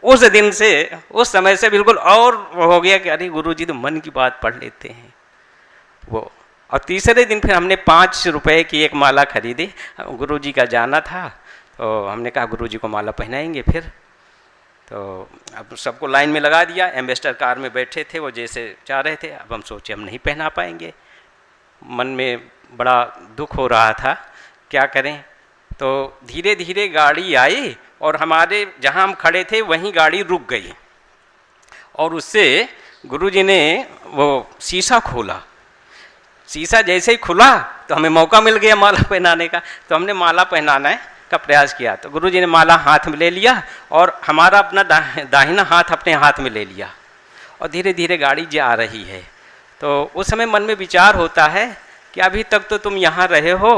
उस दिन से, उस समय से बिल्कुल और हो गया कि अरे गुरुजी तो मन की बात पढ़ लेते हैं वो। और तीसरे दिन फिर हमने 5 रुपए की एक माला खरीदी, गुरुजी का जाना था तो हमने कहा गुरुजी को माला पहनाएंगे। फिर तो अब सबको लाइन में लगा दिया, एम्बेसडर कार में बैठे थे, वो जैसे चाह रहे थे। अब हम सोचे हम नहीं पहना पाएंगे, मन में बड़ा दुख हो रहा था, क्या करें। तो धीरे धीरे गाड़ी आई और हमारे जहाँ हम खड़े थे वहीं गाड़ी रुक गई और उससे गुरुजी ने वो शीशा खोला। शीशा जैसे ही खुला तो हमें मौका मिल गया माला पहनाने का। तो हमने माला पहनाने का प्रयास किया तो गुरुजी ने माला हाथ में ले लिया और हमारा अपना दाहिना हाथ अपने हाथ में ले लिया और धीरे धीरे गाड़ी जा रही है। तो उस समय मन में विचार होता है कि अभी तक तो तुम यहाँ रहे हो,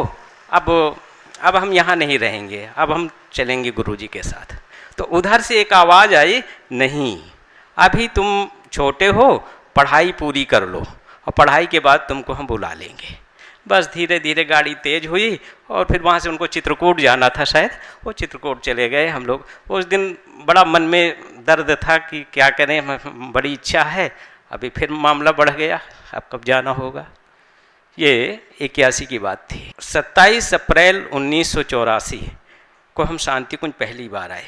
अब हम यहाँ नहीं रहेंगे, अब हम चलेंगे गुरुजी के साथ। तो उधर से एक आवाज़ आई, नहीं अभी तुम छोटे हो, पढ़ाई पूरी कर लो और पढ़ाई के बाद तुमको हम बुला लेंगे। बस धीरे धीरे गाड़ी तेज़ हुई और फिर वहाँ से उनको चित्रकूट जाना था शायद, वो चित्रकूट चले गए हम लोग। उस दिन बड़ा मन में दर्द था कि क्या करें, बड़ी इच्छा है, अभी फिर मामला बढ़ गया, अब कब जाना होगा। ये 81 की बात थी। 27 अप्रैल 1984 को हम शांति कुंज पहली बार आए।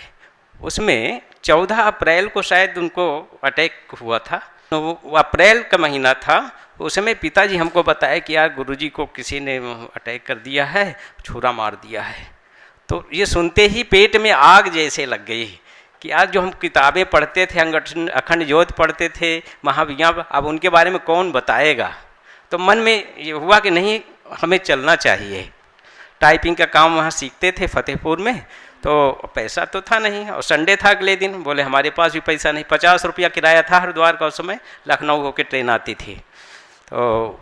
उसमें 14 अप्रैल को शायद उनको अटैक हुआ था, तो वो अप्रैल का महीना था। उस समय पिताजी हमको बताया कि यार गुरुजी को किसी ने अटैक कर दिया है, छुरा मार दिया है। तो ये सुनते ही पेट में आग जैसे लग गई कि आज जो हम किताबें पढ़ते थे, अखंड ज्योत पढ़ते थे, महाविज्ञान, अब उनके बारे में कौन बताएगा। तो मन में ये हुआ कि नहीं, हमें चलना चाहिए। टाइपिंग का काम वहाँ सीखते थे फतेहपुर में, तो पैसा तो था नहीं और संडे था अगले दिन। बोले हमारे पास भी पैसा नहीं, 50 रुपया किराया था हरिद्वार का। उस समय लखनऊ होकर ट्रेन आती थी। तो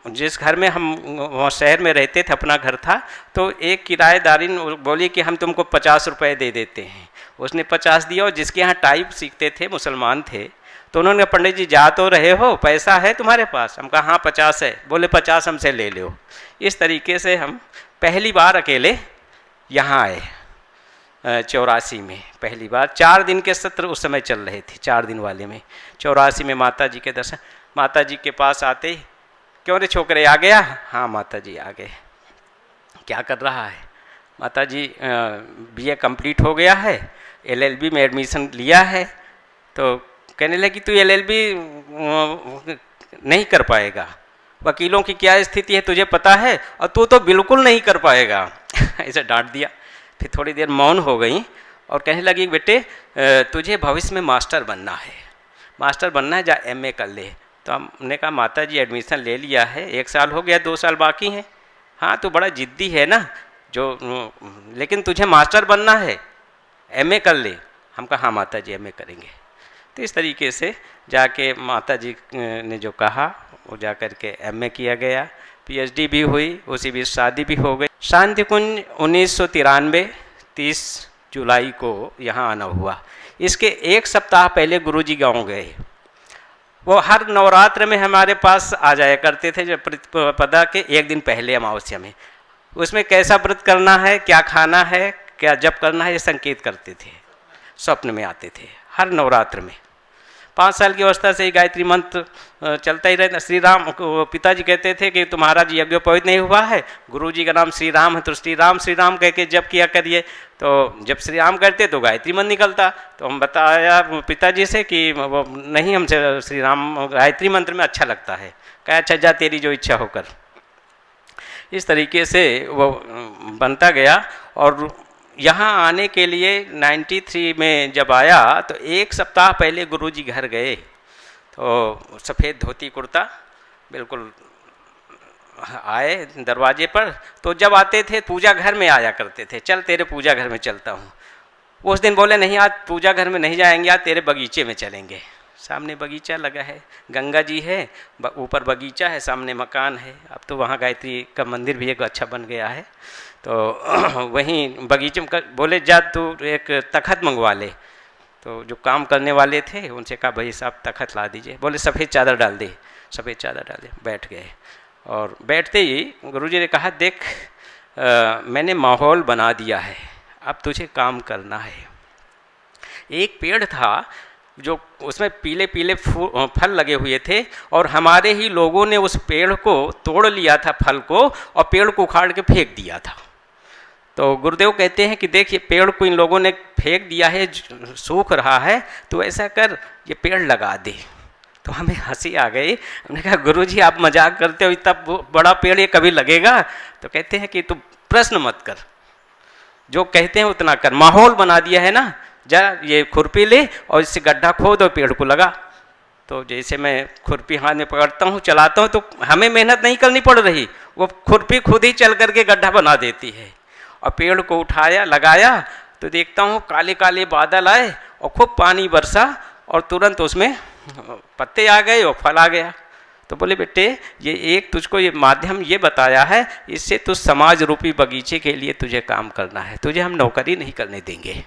जिस घर में हम वहाँ शहर में रहते थे, अपना घर था, तो एक किराएदारी बोली कि हम तुमको 50 रुपये दे देते हैं। उसने 50 दिया और जिसके यहाँ टाइप सीखते थे मुसलमान थे, तो उन्होंने कहा पंडित जी जा तो रहे हो, पैसा है तुम्हारे पास? हम कहा हाँ 50 है। बोले 50 हमसे ले लो। इस तरीके से हम पहली बार अकेले यहाँ आए 84 में, पहली बार। 4 दिन के सत्र उस समय चल रहे थे, 4 दिन वाले में। 84 में माता जी के दर्शन, माता जी के पास आते ही, क्यों रे छोकरे आ गया? हाँ माता जी आ गए। क्या कर रहा है? माता जी BA कंप्लीट हो गया है, LLB में एडमिशन लिया है। तो कहने लगी तू LLB नहीं कर पाएगा, वकीलों की क्या स्थिति है तुझे पता है, और तू तो बिल्कुल नहीं कर पाएगा। ऐसे डांट दिया। फिर थोड़ी देर मौन हो गई और कहने लगी बेटे तुझे भविष्य में मास्टर बनना है, मास्टर बनना है, जा MA कर ले। तो हमने कहा माता जी एडमिशन ले लिया है, 1 साल हो गया, 2 साल बाकी हैं। हाँ तो बड़ा जिद्दी है ना, लेकिन तुझे मास्टर बनना है, MA कर ले। हम कहा हाँ माता जी MA करेंगे। तो इस तरीके से जाके माता जी ने जो कहा वो जा कर के MA किया गया, PhD भी हुई, उसी बीच शादी भी हो गई। शांति कुंज 1993 30 जुलाई को यहाँ आना हुआ। इसके 1 सप्ताह पहले गुरुजी गांव गए। वो हर नवरात्र में हमारे पास आ जाया करते थे, जब प्रतिपदा के 1 दिन पहले अमावस्या में। उसमें कैसा व्रत करना है, क्या खाना है, क्या जप करना है, ये संकेत करते थे, स्वप्न में आते थे हर नवरात्र में। 5 साल की अवस्था से ही गायत्री मंत्र चलता ही रहता। श्री राम को पिताजी कहते थे कि तुम्हारा यज्ञोपवीत नहीं हुआ है, गुरुजी का नाम श्री राम है, तो श्री राम कह के जप किया करिए। तो जब श्री राम करते तो गायत्री मंत्र निकलता। तो हम बताया पिताजी से कि वो नहीं, हमसे श्री राम गायत्री मंत्र में अच्छा लगता है। कहा अच्छा जा तेरी जो इच्छा होकर। इस तरीके से वो बनता गया। और यहाँ आने के लिए 93 में जब आया तो 1 सप्ताह पहले गुरुजी घर गए। तो सफ़ेद धोती कुर्ता बिल्कुल आए दरवाजे पर। तो जब आते थे पूजा घर में आया करते थे, चल तेरे पूजा घर में चलता हूँ। उस दिन बोले नहीं आज पूजा घर में नहीं जाएंगे, आज तेरे बगीचे में चलेंगे। सामने बगीचा लगा है, गंगा जी है, ऊपर बगीचा है, सामने मकान है। अब तो वहाँ गायत्री का मंदिर भी एक अच्छा बन गया है। तो वहीं बगीचे में बोले जा तू एक तखत मंगवा ले। तो जो काम करने वाले थे उनसे कहा भाई साहब तखत ला दीजिए। बोले सफ़ेद चादर डाल दे, सफ़ेद चादर डाल दे। बैठ गए और बैठते ही गुरुजी ने कहा देख मैंने माहौल बना दिया है, अब तुझे काम करना है। एक पेड़ था जो उसमें पीले पीले फल लगे हुए थे और हमारे ही लोगों ने उस पेड़ को तोड़ लिया था फल को और पेड़ को उखाड़ के फेंक दिया था। तो गुरुदेव कहते हैं कि देख ये पेड़ को इन लोगों ने फेंक दिया है, सूख रहा है, तो ऐसा कर ये पेड़ लगा दे। तो हमें हंसी आ गई। हमने कहा गुरुजी आप मजाक करते हो, इतना बड़ा पेड़ ये कभी लगेगा? तो कहते हैं कि तू प्रश्न मत कर, जो कहते हैं उतना कर, माहौल बना दिया है ना, जा ये खुरपी ले और इससे गड्ढा खोद और पेड़ को लगा। तो जैसे मैं खुरपी हाथ में पकड़ता हूँ चलाता हूँ तो हमें मेहनत नहीं करनी पड़ रही, वो खुरपी खुद ही चल करके गड्ढा बना देती है। और पेड़ को उठाया लगाया तो देखता हूँ काले काले बादल आए और खूब पानी बरसा और तुरंत उसमें पत्ते आ गए और फल आ गया। तो बोले बेटे ये एक तुझको ये माध्यम ये बताया है, इससे तू समाज रूपी बगीचे के लिए तुझे काम करना है। तुझे हम नौकरी नहीं करने देंगे,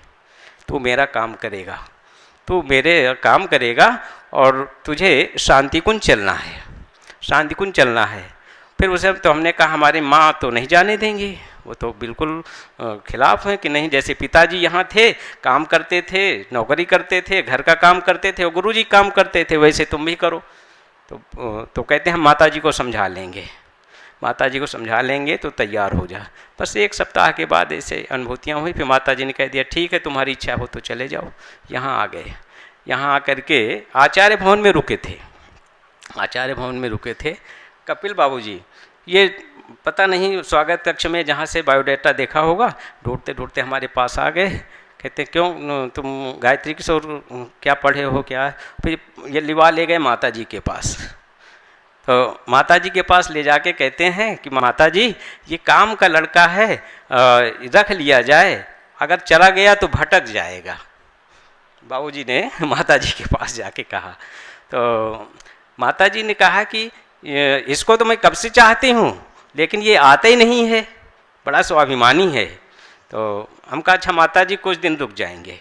तू मेरा काम करेगा, तू मेरे काम करेगा और तुझे शांति कुंज चलना है, शांति कुंज चलना है। फिर उसे तो हमने कहा हमारी माँ तो नहीं जाने देंगी, वो तो बिल्कुल खिलाफ है कि नहीं, जैसे पिताजी यहाँ थे काम करते थे, नौकरी करते थे, घर का काम करते थे और गुरुजी काम करते थे, वैसे तुम भी करो। तो कहते हैं हम माताजी को समझा लेंगे, माताजी को समझा लेंगे तो तैयार हो जा। बस एक सप्ताह के बाद ऐसे अनुभूतियाँ हुई। फिर माताजी ने कह दिया ठीक है तुम्हारी इच्छा हो तो चले जाओ। यहाँ आ गए। यहाँ आकर के आचार्य भवन में रुके थे, आचार्य भवन में रुके थे। कपिल बाबूजी ये पता नहीं स्वागत कक्ष में जहाँ से बायोडाटा देखा होगा, ढूंढते ढूंढते हमारे पास आ गए। कहते क्यों तुम गायत्री किशोर क्या पढ़े हो क्या? फिर ये लिवा ले गए माताजी के पास। तो माताजी के पास ले जाके कहते हैं कि माताजी ये काम का लड़का है, रख लिया जाए, अगर चला गया तो भटक जाएगा। बाबूजी ने माताजी के पास जाके कहा। तो माताजी ने कहा कि इसको तो मैं कब से चाहती हूँ लेकिन ये आता ही नहीं है, बड़ा स्वाभिमानी है। तो हम कहा अच्छा माताजी कुछ दिन रुक जाएंगे,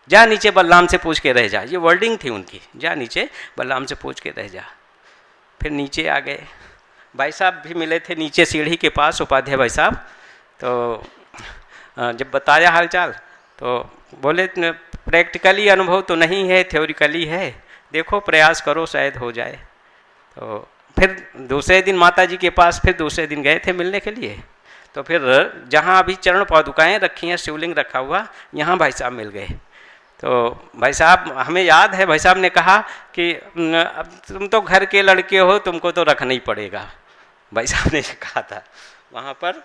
जा नीचे बलराम से पूछ के रह जा, ये वर्डिंग थी उनकी, जा नीचे बलराम से पूछ के रह जा। फिर नीचे आ गए, भाई साहब भी मिले थे नीचे सीढ़ी के पास, उपाध्याय भाई साहब। तो जब बताया हालचाल तो बोले प्रैक्टिकली अनुभव तो नहीं है, थ्योरिकली है, देखो प्रयास करो शायद हो जाए। तो फिर दूसरे दिन माताजी के पास फिर दूसरे दिन गए थे मिलने के लिए। तो फिर जहाँ अभी चरण पादुकाएँ रखी हैं, शिवलिंग रखा हुआ, यहाँ भाई साहब मिल गए। तो भाई साहब हमें याद है भाई साहब ने कहा कि अब तुम तो घर के लड़के हो, तुमको तो रखना ही पड़ेगा। भाई साहब ने कहा था वहाँ पर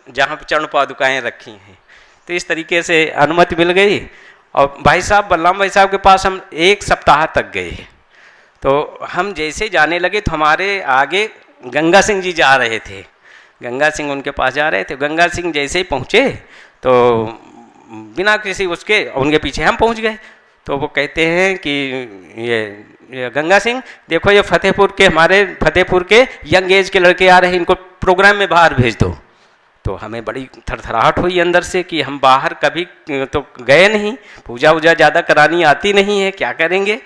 जहाँ चरण पादुकाएँ रखी हैं। तो इस तरीके से अनुमति मिल गई और भाई साहब बलराम भाई साहब के पास हम एक सप्ताह तक गए। तो हम जैसे जाने लगे तो हमारे आगे गंगा सिंह जी जा रहे थे, गंगा सिंह उनके पास जा रहे थे। गंगा सिंह जैसे ही पहुँचे तो बिना किसी उसके उनके पीछे हम पहुँच गए। तो वो कहते हैं कि ये गंगा सिंह देखो ये फतेहपुर के हमारे फतेहपुर के यंग एज के लड़के आ रहे हैं, इनको प्रोग्राम में बाहर भेज दो। तो हमें बड़ी थरथराहट हुई अंदर से कि हम बाहर कभी तो गए नहीं, पूजा वूजा ज़्यादा करानी आती नहीं है, क्या करेंगे।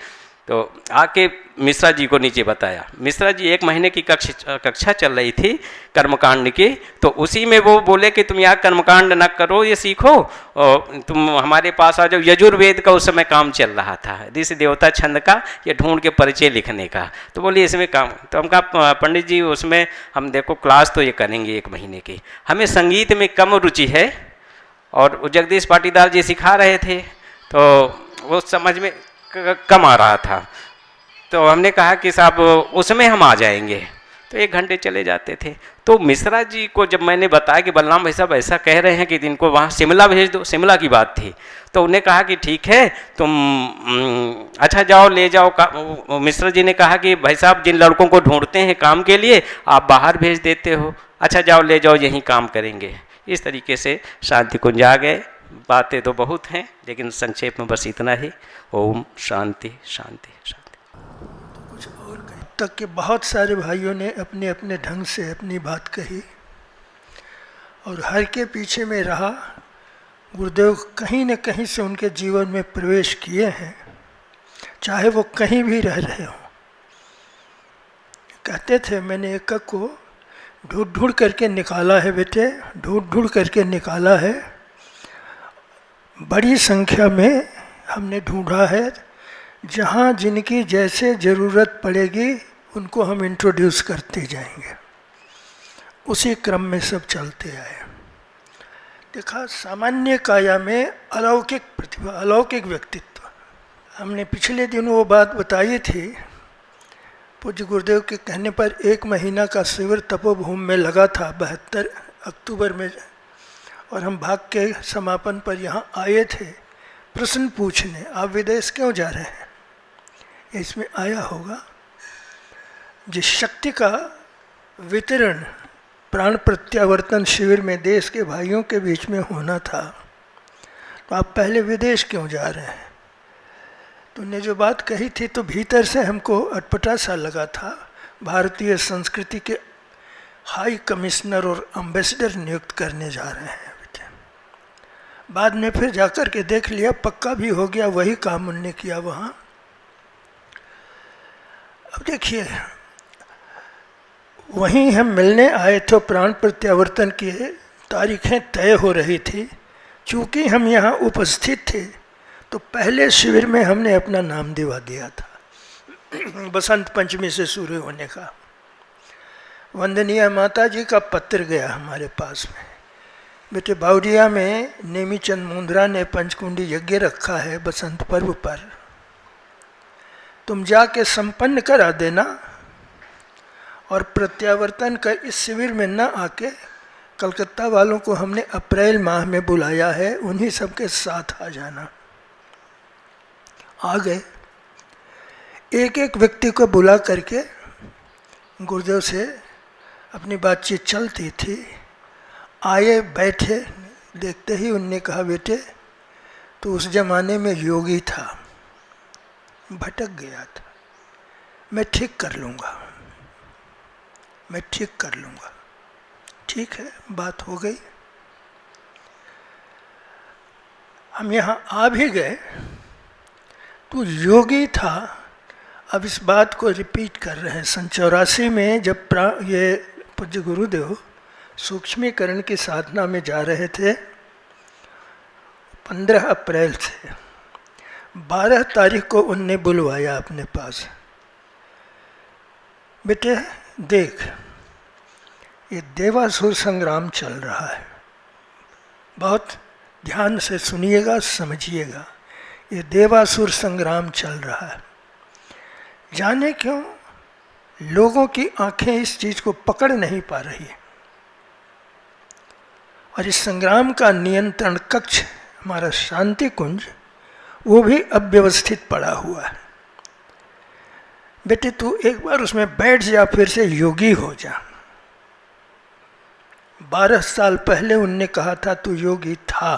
तो आके मिश्रा जी को नीचे बताया। मिश्रा जी 1 महीने की कक्षा चल रही थी कर्मकांड की, तो उसी में वो बोले कि तुम यहाँ कर्मकांड न करो, ये सीखो और तुम हमारे पास आ जाओ। यजुर्वेद का उस समय काम चल रहा था, ऋषि देवता छंद का ये ढूंढ के परिचय लिखने का। तो बोलिए इसमें काम, तो हम कहा पंडित जी उसमें हम देखो क्लास तो ये करेंगे 1 महीने की, हमें संगीत में कम रुचि है और जगदीश पाटीदार जी सिखा रहे थे तो वो समझ में कम आ रहा था। तो हमने कहा कि साहब उसमें हम आ जाएंगे। तो 1 घंटे चले जाते थे। तो मिश्रा जी को जब मैंने बताया कि बलराम भाई साहब ऐसा कह रहे हैं कि इनको वहाँ शिमला भेज दो, शिमला की बात थी, तो उन्हें कहा कि ठीक है तुम अच्छा जाओ ले जाओ। मिश्रा जी ने कहा कि भाई साहब जिन लड़कों को ढूंढते हैं काम के लिए आप बाहर भेज देते हो, अच्छा जाओ ले जाओ यहीं काम करेंगे। इस तरीके से शांति कुंज आ गए, बातें तो बहुत हैं, लेकिन संक्षेप में बस इतना ही। ओम शांति शांति शांति। कुछ और कहीं तक कि बहुत सारे भाइयों ने अपने अपने ढंग से अपनी बात कही और हर के पीछे में रहा। गुरुदेव कहीं न कहीं से उनके जीवन में प्रवेश किए हैं, चाहे वो कहीं भी रह रहे हों। कहते थे मैंने एक को ढूंढ ढूंढ करके निकाला है बेटे, ढूंढ ढूंढ करके निकाला है। बड़ी संख्या में हमने ढूंढा है, जहाँ जिनकी जैसे ज़रूरत पड़ेगी उनको हम इंट्रोड्यूस करते जाएंगे, उसी क्रम में सब चलते आए। देखा सामान्य काया में अलौकिक प्रतिभा, अलौकिक व्यक्तित्व। हमने पिछले दिन वो बात बताई थी, पूज्य गुरुदेव के कहने पर 1 महीना का शिविर तपोभूमि में लगा था 72 अक्टूबर में, और हम भाग के समापन पर यहाँ आए थे प्रश्न पूछने, आप विदेश क्यों जा रहे हैं। इसमें आया होगा जिस शक्ति का वितरण प्राण प्रत्यावर्तन शिविर में देश के भाइयों के बीच में होना था, तो आप पहले विदेश क्यों जा रहे हैं। तुमने जो बात कही थी तो भीतर से हमको अटपटा सा लगा था। भारतीय संस्कृति के हाई कमिश्नर और एम्बेसडर नियुक्त करने जा रहे हैं बेटे। बाद में फिर जाकर के देख लिया, पक्का भी हो गया, वही काम उनने किया वहाँ। अब देखिए, वहीं हम मिलने आए थे, प्राण प्रत्यावर्तन की तारीखें तय हो रही थी। चूँकि हम यहाँ उपस्थित थे तो पहले शिविर में हमने अपना नाम दिवा दिया था बसंत पंचमी से शुरू होने का। वंदनीय माता जी का पत्र गया हमारे पास में, बेटे बाउडिया में नेमीचंद मुंद्रा ने पंचकुंडी यज्ञ रखा है बसंत पर्व पर, तुम जाके संपन्न करा देना, और प्रत्यावर्तन का इस शिविर में न आके कलकत्ता वालों को हमने अप्रैल माह में बुलाया है, उन्हीं सबके साथ आ जाना। आ गए, एक एक व्यक्ति को बुला करके गुरुदेव से अपनी बातचीत चलती थी। आए बैठे, देखते ही उनने कहा बेटे तो उस जमाने में योगी था, भटक गया था, मैं ठीक कर लूँगा, मैं ठीक कर लूँगा। ठीक है, बात हो गई। हम यहाँ आ भी गए तो योगी था। अब इस बात को रिपीट कर रहे हैं। सन 84 में जब ये पूज्य गुरुदेव सूक्ष्मीकरण की साधना में जा रहे थे, 15 अप्रैल से 12 तारीख को उनने बुलवाया अपने पास, बेटे देख ये देवासुर संग्राम चल रहा है, बहुत ध्यान से सुनिएगा, समझिएगा। ये देवासुर संग्राम चल रहा है, जाने क्यों लोगों की आंखें इस चीज को पकड़ नहीं पा रही है, और इस संग्राम का नियंत्रण कक्ष हमारा शांति कुंज वो भी अव्यवस्थित पड़ा हुआ है। बेटे तू एक बार उसमें बैठ जा, फिर से योगी हो जा। 12 साल पहले उनने कहा था तू योगी था,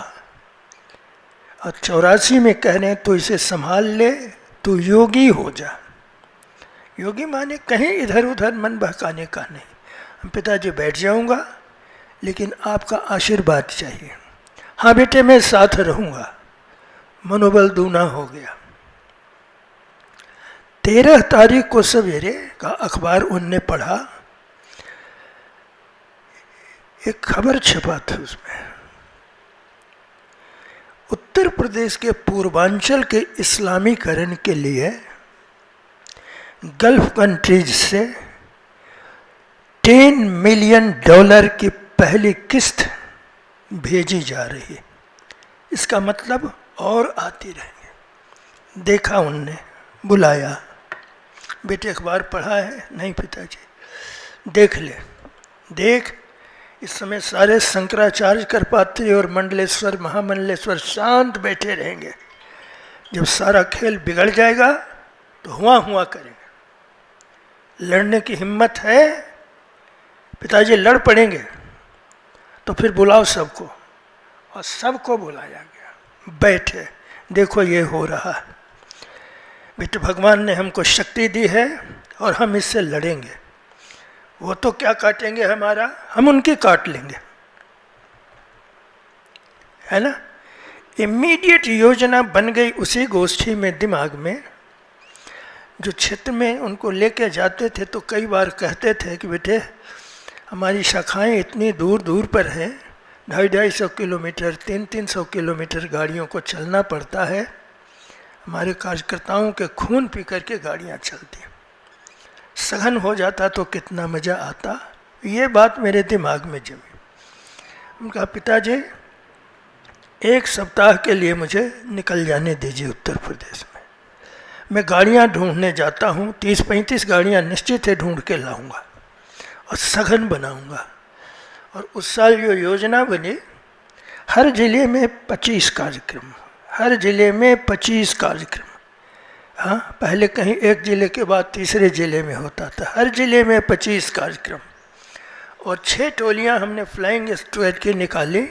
और 84 में कह रहे हैं तू इसे संभाल ले, तू योगी हो जा। योगी माने कहीं इधर उधर मन बहकाने का नहीं। हम पिताजी बैठ जाऊंगा, लेकिन आपका आशीर्वाद चाहिए। हाँ बेटे मैं साथ रहूंगा। मनोबल दूना हो गया। 13 तारीख को सवेरे का अखबार उनने पढ़ा, एक खबर छपा था उसमें, उत्तर प्रदेश के पूर्वांचल के इस्लामीकरण के लिए गल्फ कंट्रीज से $10 मिलियन की पहली किस्त भेजी जा रही है। इसका मतलब और आती रहेंगे। देखा उनने, बुलाया, बेटे अखबार पढ़ा है? नहीं पिताजी। देख ले, देख। इस समय सारे शंकराचार्य करपात्री और मंडलेश्वर महामंडलेश्वर शांत बैठे रहेंगे। जब सारा खेल बिगड़ जाएगा तो हुआ हुआ करेंगे। लड़ने की हिम्मत है पिताजी, लड़ पड़ेंगे तो फिर बुलाओ सबको, और सबको बुलाया गया, बैठे, देखो ये हो रहा है, बेटे भगवान ने हमको शक्ति दी है और हम इससे लड़ेंगे। वो तो क्या काटेंगे हमारा, हम उनकी काट लेंगे, है ना। इमीडिएट योजना बन गई उसी गोष्ठी में दिमाग में। जो क्षेत्र में उनको लेके जाते थे तो कई बार कहते थे कि बेटे हमारी शाखाएं इतनी दूर दूर पर हैं, 250-250 किलोमीटर, 300-300 किलोमीटर गाड़ियों को चलना पड़ता है, हमारे कार्यकर्ताओं के खून पी करके गाड़ियाँ चलती, सघन हो जाता तो कितना मज़ा आता। ये बात मेरे दिमाग में जमी। उनका पिताजी 1 सप्ताह के लिए मुझे निकल जाने दीजिए उत्तर प्रदेश में, मैं गाड़ियाँ ढूंढने जाता हूँ, 30-35 गाड़ियाँ निश्चित है ढूंढ के लाऊंगा और सघन बनाऊंगा। और उस साल जो योजना बनी, हर जिले में 25 कार्यक्रम, हर जिले में 25 कार्यक्रम। हाँ, पहले कहीं एक जिले के बाद तीसरे जिले में होता था, हर जिले में 25 कार्यक्रम। और 6 टोलियाँ हमने फ्लाइंग स्क्वाड की निकाली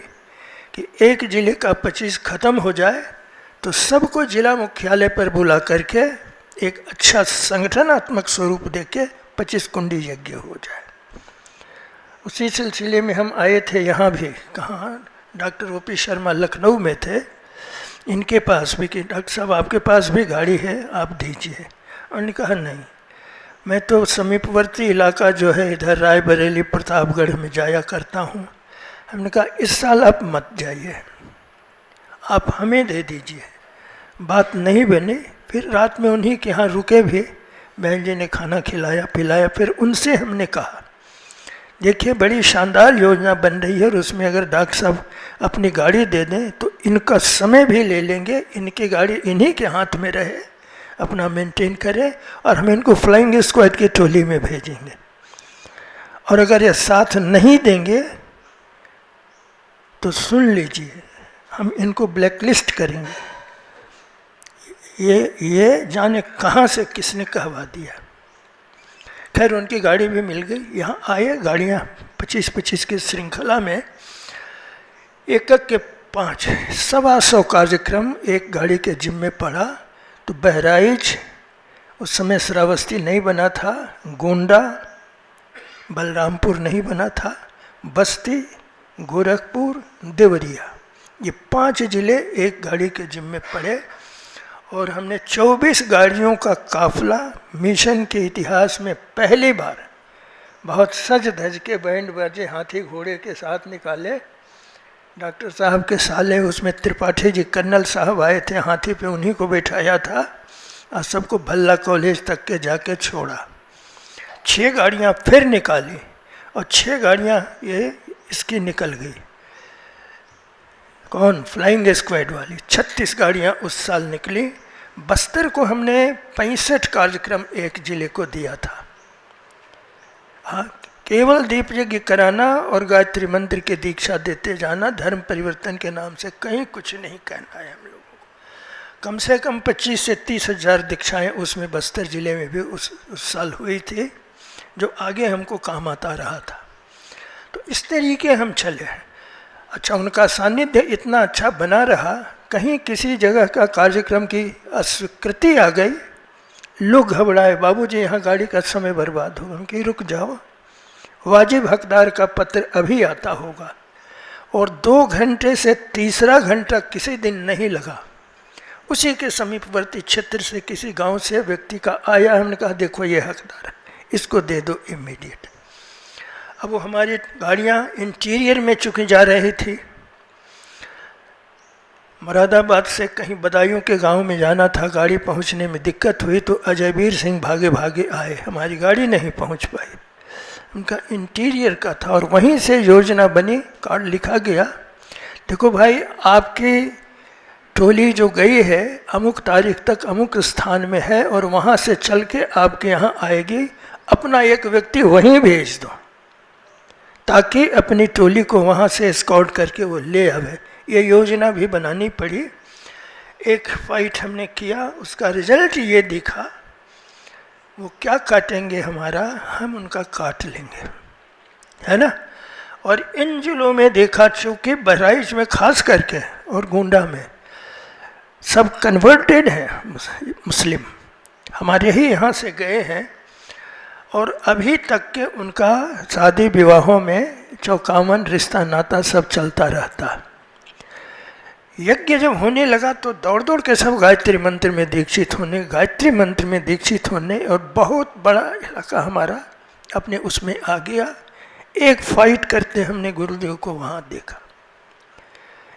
कि एक जिले का 25 ख़त्म हो जाए तो सबको जिला मुख्यालय पर बुला करके एक अच्छा संगठनात्मक स्वरूप देके 25 कुंडी यज्ञ हो जाए। उसी सिलसिले में हम आए थे यहाँ भी, कहाँ, डॉक्टर ओपी शर्मा लखनऊ में थे, इनके पास भी कि डॉक्टर साहब आपके पास भी गाड़ी है, आप दीजिए। उन्होंने कहा नहीं, मैं तो समीपवर्ती इलाका जो है इधर रायबरेली प्रतापगढ़ में जाया करता हूँ। हमने कहा इस साल आप मत जाइए, आप हमें दे दीजिए। बात नहीं बनी, फिर रात में उन्हीं के यहाँ रुके भी, बहन जी ने खाना खिलाया पिलाया। फिर उनसे हमने कहा देखिए बड़ी शानदार योजना बन रही है और उसमें अगर डॉक्टर साहब अपनी गाड़ी दे दें तो इनका समय भी ले लेंगे, इनकी गाड़ी इन्हीं के हाथ में रहे, अपना मेंटेन करें और हम इनको फ्लाइंग स्क्वाड की टोली में भेजेंगे। और अगर ये साथ नहीं देंगे तो सुन लीजिए, हम इनको ब्लैकलिस्ट करेंगे। ये जाने कहाँ से किसने कहवा दिया। खैर उनकी गाड़ी भी मिल गई। यहाँ आए, गाड़ियाँ 25-25 की श्रृंखला में, एक के 5, 125 कार्यक्रम एक गाड़ी के जिम्मे पड़ा। तो बहराइच, उस समय श्रावस्ती नहीं बना था, गोंडा, बलरामपुर नहीं बना था, बस्ती, गोरखपुर, देवरिया, ये 5 जिले एक गाड़ी के जिम्मे पड़े। और हमने 24 गाड़ियों का काफिला मिशन के इतिहास में पहली बार बहुत सज धज के बैंड बाजे हाथी घोड़े के साथ निकाले। डॉक्टर साहब के साले उसमें त्रिपाठी जी कर्नल साहब आए थे, हाथी पे उन्हीं को बैठाया था और सबको भल्ला कॉलेज तक के जाके छोड़ा। 6 गाड़ियाँ फिर निकाली और 6 गाड़ियाँ ये इसकी निकल गई, कौन, फ्लाइंग स्क्वाड वाली। 36 गाड़ियाँ उस साल निकली। बस्तर को हमने 65 कार्यक्रम एक जिले को दिया था। हाँ, केवल दीप यज्ञ कराना और गायत्री मंत्र की दीक्षा देते जाना, धर्म परिवर्तन के नाम से कहीं कुछ नहीं कहना है हम लोगों को। कम से कम 25 से 30 हज़ार दीक्षाएँ उसमें बस्तर जिले में भी उस साल हुई थी, जो आगे हमको काम आता रहा था। तो इस तरीके हम चले हैं। अच्छा, उनका सानिध्य इतना अच्छा बना रहा, कहीं किसी जगह का कार्यक्रम की अस्वीकृति आ गई, लोग घबराए, बाबूजी यहाँ गाड़ी का समय बर्बाद होगा। उनकी रुक जाओ, वाजिब हकदार का पत्र अभी आता होगा। और 2 घंटे से तीसरा घंटा किसी दिन नहीं लगा। उसी के समीपवर्ती क्षेत्र से किसी गांव से व्यक्ति का आया, हमने कहा देखो ये हकदार है, इसको दे दो इमीडिएट। अब वो हमारी गाड़ियाँ इंटीरियर में चुकी जा रही थी। मुरादाबाद से कहीं बदायूं के गांव में जाना था, गाड़ी पहुंचने में दिक्कत हुई तो अजयवीर सिंह भागे भागे आए, हमारी गाड़ी नहीं पहुंच पाई। उनका इंटीरियर का था और वहीं से योजना बनी, कार्ड लिखा गया, देखो भाई आपकी टोली जो गई है अमुक तारीख तक अमुक स्थान में है और वहाँ से चल के आपके यहाँ आएगी, अपना एक व्यक्ति वहीं भेज दो ताकि अपनी टोली को वहाँ से स्काउट करके वो ले आवे। ये योजना भी बनानी पड़ी। एक फाइट हमने किया, उसका रिजल्ट ये दिखा, वो क्या काटेंगे हमारा, हम उनका काट लेंगे, है ना। और इन जिलों में देखा, चूँकि बहराइच में खास करके और गोंडा में सब कन्वर्टेड हैं मुस्लिम, हमारे ही यहाँ से गए हैं, और अभी तक के उनका शादी विवाहों में 54 रिश्ता नाता सब चलता रहता। यज्ञ जब होने लगा तो दौड़ दौड़ के सब गायत्री मंत्र में दीक्षित होने, गायत्री मंत्र में दीक्षित होने, और बहुत बड़ा इलाका हमारा अपने उसमें आ गया। एक फाइट करते हमने गुरुदेव को वहाँ देखा।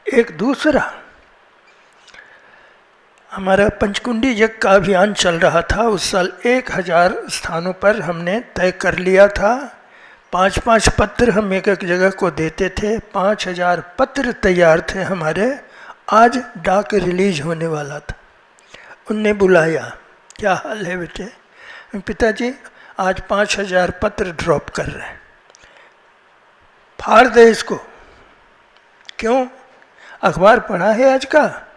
एक दूसरा हमारा पंचकुंडी यज्ञ का अभियान चल रहा था। उस साल 1000 स्थानों पर हमने तय कर लिया था। 5-5 पत्र हम एक एक जगह को देते थे। 5000 पत्र तैयार थे हमारे। आज डाक रिलीज होने वाला था। उनने बुलाया, क्या हाल है बेटे? पिताजी आज 5000 पत्र ड्रॉप कर रहे हैं, फाड़ दे इसको। क्यों? अखबार पढ़ा है आज का?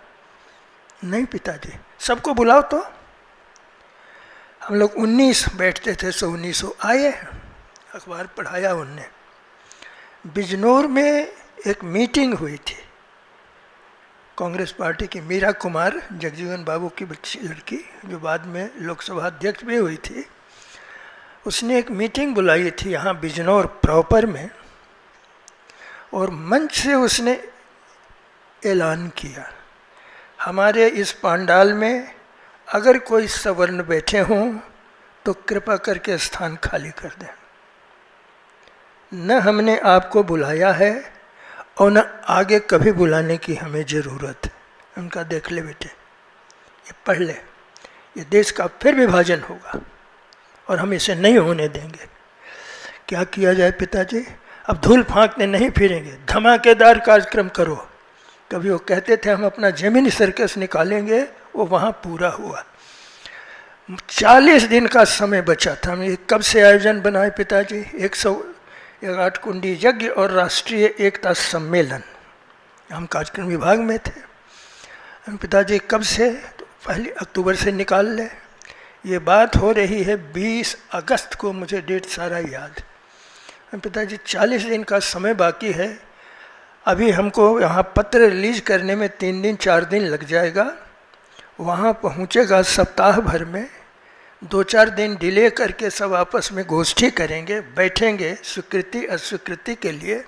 नहीं पिताजी। सबको बुलाओ तो। हम लोग 19 बैठते थे, 1900 आए, अखबार पढ़ाया उनने। बिजनौर में एक मीटिंग हुई थी कांग्रेस पार्टी की, मीरा कुमार जगजीवन बाबू की बच्ची लड़की, जो बाद में लोकसभा अध्यक्ष भी हुई थी, उसने एक मीटिंग बुलाई थी यहाँ बिजनौर प्रॉपर में, और मंच से उसने ऐलान किया, हमारे इस पंडाल में अगर कोई सवर्ण बैठे हों तो कृपा करके स्थान खाली कर दें। न हमने आपको बुलाया है और न आगे कभी बुलाने की हमें ज़रूरत है। उनका देख ले बेटे, ये पढ़ ले, ये देश का फिर विभाजन होगा और हम इसे नहीं होने देंगे। क्या किया जाए पिताजी? अब धूल फांकने नहीं फिरेंगे, धमाकेदार कार्यक्रम करो। कभी वो कहते थे हम अपना जमीनी सर्कस निकालेंगे, वो वहाँ पूरा हुआ। 40 दिन का समय बचा था। हम ये कब से आयोजन बनाए पिताजी? 108 कुंडी यज्ञ और राष्ट्रीय एकता सम्मेलन, हम कार्यक्रम विभाग में थे। हम पिताजी कब से? तो 1 अक्टूबर से निकाल ले। ये बात हो रही है 20 अगस्त को, मुझे डेट सारा याद। हम पिताजी 40 दिन का समय बाकी है। अभी हमको यहाँ पत्र रिलीज करने में 3 दिन 4 दिन लग जाएगा। वहाँ पहुँचेगा सप्ताह भर में। 2-4 दिन डिले करके सब आपस में गोष्ठी करेंगे, बैठेंगे स्वीकृति अस्वीकृति के लिए।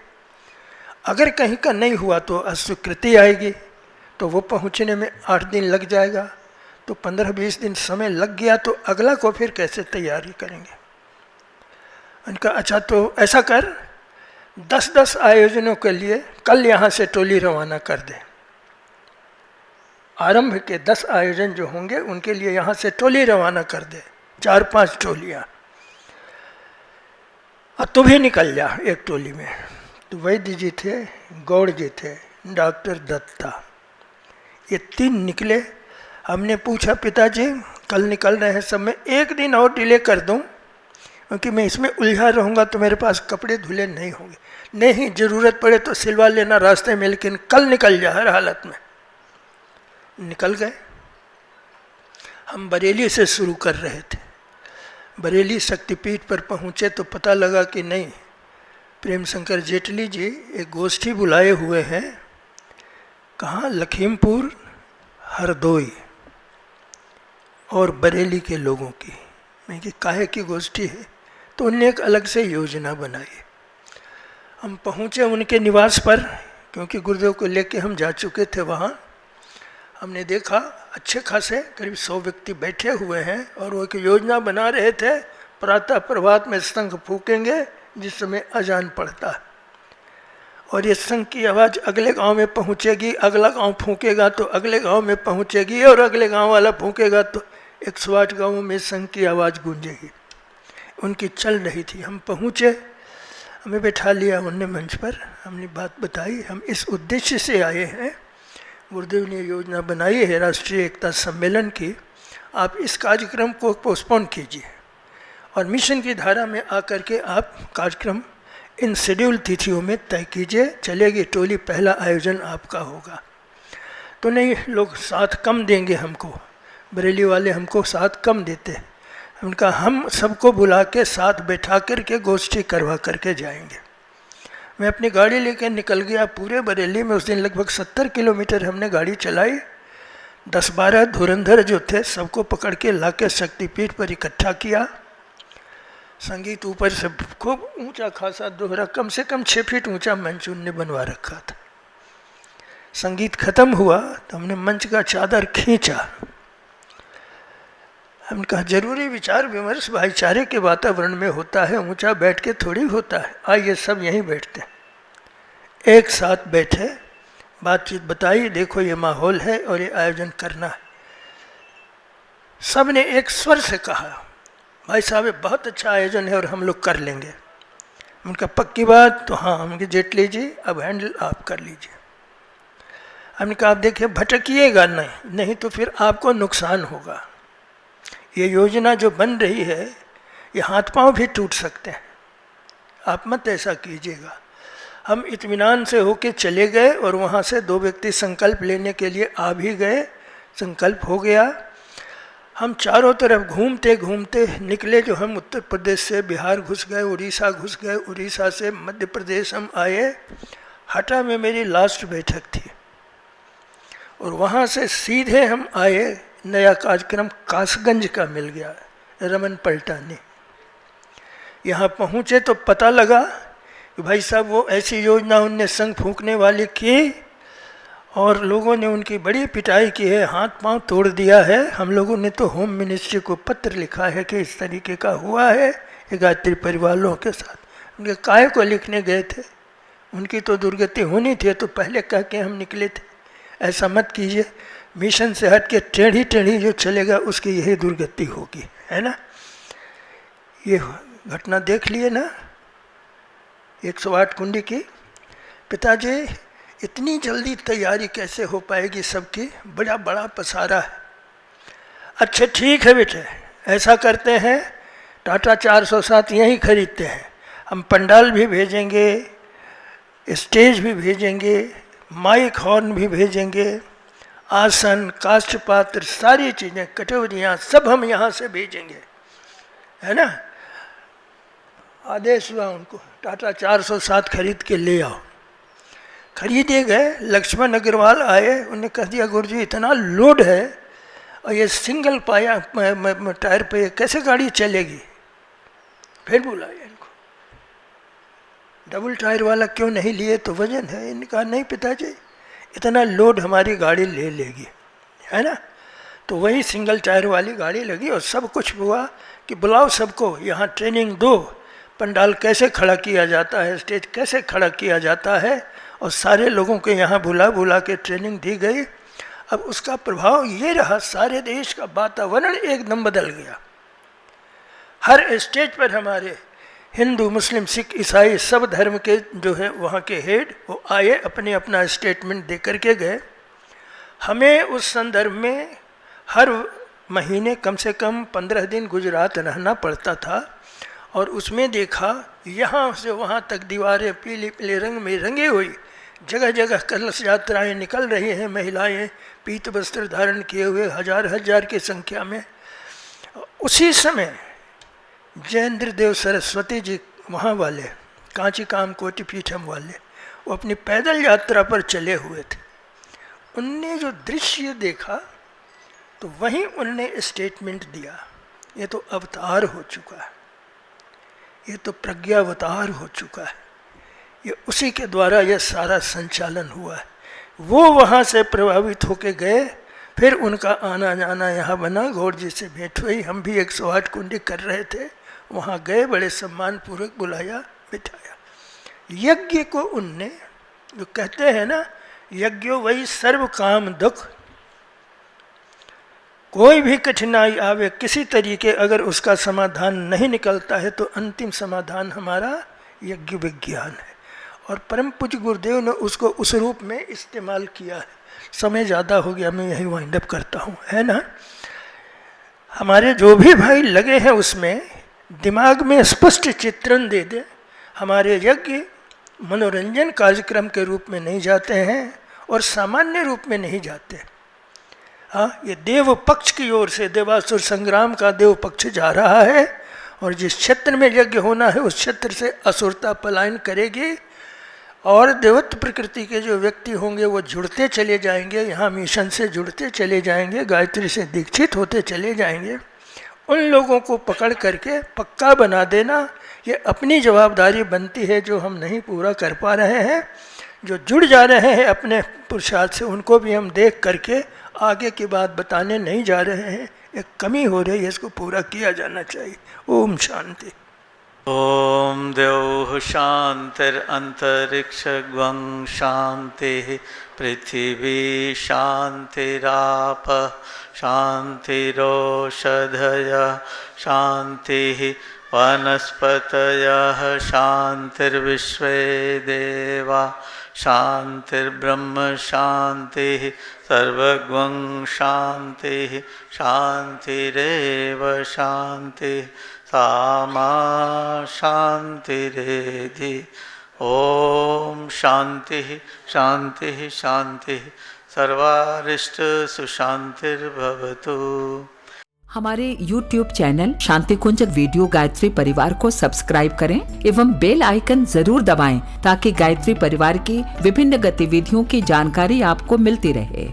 अगर कहीं का नहीं हुआ तो अस्वीकृति आएगी, तो वो पहुँचने में 8 दिन लग जाएगा। तो 15-20 दिन समय लग गया, तो अगला को फिर कैसे तैयारी करेंगे? उनका अच्छा तो ऐसा कर, 10-10 आयोजनों के लिए कल यहाँ से टोली रवाना कर दें। आरंभ के 10 आयोजन जो होंगे उनके लिए यहाँ से टोली रवाना कर दे, 4-5 टोलियाँ। अब तू भी निकल जा एक टोली में। तो वैद्य जी थे, गौड़ जी थे, डॉक्टर दत्ता, ये 3 निकले। हमने पूछा पिताजी कल निकल रहे हैं सब, मैं 1 दिन और डिले कर दूं क्योंकि मैं इसमें उलझा रहूँगा तो मेरे पास कपड़े धुले नहीं होंगे। नहीं, ज़रूरत पड़े तो सिलवा लेना रास्ते में, लेकिन कल निकल जा हर हालत में। निकल गए। हम बरेली से शुरू कर रहे थे। बरेली शक्तिपीठ पर पहुँचे तो पता लगा कि नहीं, प्रेम शंकर जेटली जी एक गोष्ठी बुलाए हुए हैं। कहाँ? लखीमपुर, हरदोई और बरेली के लोगों की। मैं कि काहे की गोष्ठी है? तो उनने एक अलग से योजना बनाई। हम पहुँचे उनके निवास पर, क्योंकि गुरुदेव को लेके हम जा चुके थे वहाँ। हमने देखा अच्छे खासे करीब 100 व्यक्ति बैठे हुए हैं और वो एक योजना बना रहे थे। प्रातः प्रभात में शंख फूकेंगे जिस समय अजान पड़ता है, और ये शंख की आवाज़ अगले गांव में पहुंचेगी, अगला गांव फूकेगा तो अगले गांव में पहुंचेगी, और अगले गांव वाला फूकेगा तो 108 गाँवों में शंख की आवाज़ गूंजेगी। उनकी चल रही थी। हम पहुँचे, हमें बैठा लिया उनने मंच पर। हमने बात बताई, हम इस उद्देश्य से आए हैं, गुरुदेव ने योजना बनाई है राष्ट्रीय एकता सम्मेलन की, आप इस कार्यक्रम को पोस्टपोन कीजिए और मिशन की धारा में आकर के आप कार्यक्रम इन शेड्यूल तिथियों में तय कीजिए। चलेगी टोली, पहला आयोजन आपका होगा। तो नहीं, लोग साथ कम देंगे हमको, बरेली वाले हमको साथ कम देते। उनका हम सबको बुला के साथ बैठा करके गोष्ठी करवा करके जाएंगे। मैं अपनी गाड़ी लेकर निकल गया पूरे बरेली में। उस दिन लगभग 70 किलोमीटर हमने गाड़ी चलाई। 10-12 धुरंधर जो थे सबको पकड़ के लाके शक्तिपीठ पर इकट्ठा किया। संगीत ऊपर से खूब ऊंचा खासा दोहरा, कम से कम 6 फीट ऊंचा मंच उनने बनवा रखा था। संगीत खत्म हुआ तो हमने मंच का चादर खींचा। हमने कहा जरूरी विचार विमर्श भाईचारे के वातावरण में होता है, ऊंचा बैठ के थोड़ी होता है। आइए सब यहीं बैठते हैं। एक साथ बैठे, बातचीत बताई, देखो ये माहौल है और ये आयोजन करना है। सब ने एक स्वर से कहा भाई साहब ये बहुत अच्छा आयोजन है और हम लोग कर लेंगे। उनका पक्की बात? तो हाँ। हमने जेटली जी अब हैंडल आप कर लीजिए। हमने कहा आप देखिए भटकिएगा नहीं तो फिर आपको नुकसान होगा। ये योजना जो बन रही है ये हाथ पांव भी टूट सकते हैं, आप मत ऐसा कीजिएगा। हम इत्मीनान से होके चले गए और वहाँ से 2 व्यक्ति संकल्प लेने के लिए आ भी गए। संकल्प हो गया। हम चारों तरफ घूमते घूमते निकले। जो हम उत्तर प्रदेश से बिहार घुस गए, उड़ीसा घुस गए, उड़ीसा से मध्य प्रदेश हम आए। हटा में मेरी लास्ट बैठक थी और वहाँ से सीधे हम आए। नया कार्यक्रम कासगंज का मिल गया, रमन पलटानी। यहाँ पहुँचे तो पता लगा कि भाई साहब वो ऐसी योजना उनने संग फूंकने वाली की और लोगों ने उनकी बड़ी पिटाई की है, हाथ पांव तोड़ दिया है। हम लोगों ने तो होम मिनिस्ट्री को पत्र लिखा है कि इस तरीके का हुआ है ये गायत्री परिवारों के साथ। उनके काय को लिखने गए थे, उनकी तो दुर्गति होनी थी तो पहले कह के हम निकले थे। ऐसा मत कीजिए, मिशन से हट के टेढ़ी टेढ़ी जो चलेगा उसकी यही दुर्गति होगी, है ना। ये घटना देख लिए ना 108 कुंडी की। पिताजी इतनी जल्दी तैयारी कैसे हो पाएगी सबकी? बड़ा बड़ा पसारा है। अच्छा ठीक है बेटे, ऐसा करते हैं टाटा 407 यहीं खरीदते हैं। हम पंडाल भी भेजेंगे, स्टेज भी भेजेंगे, माइक हॉर्न भी भेजेंगे, आसन काष्ठ पात्र सारी चीज़ें कटोरियाँ सब हम यहाँ से भेजेंगे, है ना। आदेश हुआ उनको टाटा 407 खरीद के ले आओ। खरीदे गए। लक्ष्मण अग्रवाल आए, उन्होंने कह दिया गुरुजी इतना लोड है और ये सिंगल पाया टायर पे कैसे गाड़ी चलेगी। फिर बुलाया इनको, डबल टायर वाला क्यों नहीं लिए? तो वजन है। इन्होंने कहा नहीं पिताजी इतना लोड हमारी गाड़ी ले लेगी, है ना। तो वही सिंगल टायर वाली गाड़ी लगी और सब कुछ हुआ कि बुलाओ सबको, यहाँ ट्रेनिंग दो, पंडाल कैसे खड़ा किया जाता है, स्टेज कैसे खड़ा किया जाता है। और सारे लोगों के यहाँ बुला बुला के ट्रेनिंग दी गई। अब उसका प्रभाव ये रहा, सारे देश का वातावरण एकदम बदल गया। हर स्टेज पर हमारे हिंदू मुस्लिम सिख ईसाई सब धर्म के जो है वहाँ के हेड वो आए, अपने अपना स्टेटमेंट दे करके गए। हमें उस संदर्भ में हर महीने कम से कम 15 दिन गुजरात रहना पड़ता था और उसमें देखा यहाँ से वहाँ तक दीवारें पीले पीले रंग में रंगी हुई, जगह जगह कलश यात्राएं निकल रही हैं, महिलाएं पीत वस्त्र धारण किए हुए हजार हजार की संख्या में। उसी समय जयेंद्र देव सरस्वती जी वहाँ वाले कांची काम कोटि पीठम वाले वो अपनी पैदल यात्रा पर चले हुए थे। उनने जो दृश्य देखा तो वहीं उनने स्टेटमेंट दिया, ये तो अवतार हो चुका है, ये तो प्रज्ञावतार हो चुका है, ये उसी के द्वारा यह सारा संचालन हुआ है। वो वहाँ से प्रभावित होके गए। फिर उनका आना जाना यहाँ बना, गौड़ जी से भेंट हुई। हम भी 108 कुंडी कर रहे थे, वहाँ गए, बड़े सम्मान पूर्वक बुलाया, बिठाया। यज्ञ को उनने जो कहते हैं ना, यज्ञो वही सर्व काम दुख, कोई भी कठिनाई आवे किसी तरीके अगर उसका समाधान नहीं निकलता है तो अंतिम समाधान हमारा यज्ञ विज्ञान है। और परम पूज्य गुरुदेव ने उसको उस रूप में इस्तेमाल किया है। समय ज़्यादा हो गया, मैं यही वाइंड अप करता हूँ, है ना। हमारे जो भी भाई लगे हैं उसमें दिमाग में स्पष्ट चित्रण दे दे। हमारे यज्ञ मनोरंजन कार्यक्रम के रूप में नहीं जाते हैं और सामान्य रूप में नहीं जाते। हाँ, ये देव पक्ष की ओर से देवासुर संग्राम का देव पक्ष जा रहा है और जिस क्षेत्र में यज्ञ होना है उस क्षेत्र से असुरता पलायन करेगी। और देवत्व प्रकृति के जो व्यक्ति होंगे वो जुड़ते चले जाएंगे, यहाँ मिशन से जुड़ते चले जाएंगे, गायत्री से दीक्षित होते चले जाएंगे। उन लोगों को पकड़ करके पक्का बना देना, ये अपनी जवाबदारी बनती है जो हम नहीं पूरा कर पा रहे हैं। जो जुड़ जा रहे हैं अपने पुरुषार्थ से, उनको भी हम देख करके आगे की बात बताने नहीं जा रहे हैं। एक कमी हो रही है, इसको पूरा किया जाना चाहिए। ओम शांति। ॐ द्यौः शान्तिरन्तरिक्षगं शान्तिः पृथिवी शान्तिरापः शान्तिरोषधयः शान्तिः वनस्पतयः शान्तिर्विश्वे देवा शान्तिर्ब्रह्म शान्तिः सर्वगं शान्तिः शान्तिरेव शान्तिः सामा शान्तिरेधि। ओम शान्तिः शान्तिः शान्तिः सर्वारिष्ट सुशान्तिर्भवतु। हमारे YouTube चैनल शांति कुंज वीडियो गायत्री परिवार को सब्सक्राइब करें एवं बेल आइकन जरूर दबाएं ताकि गायत्री परिवार की विभिन्न गतिविधियों की जानकारी आपको मिलती रहे।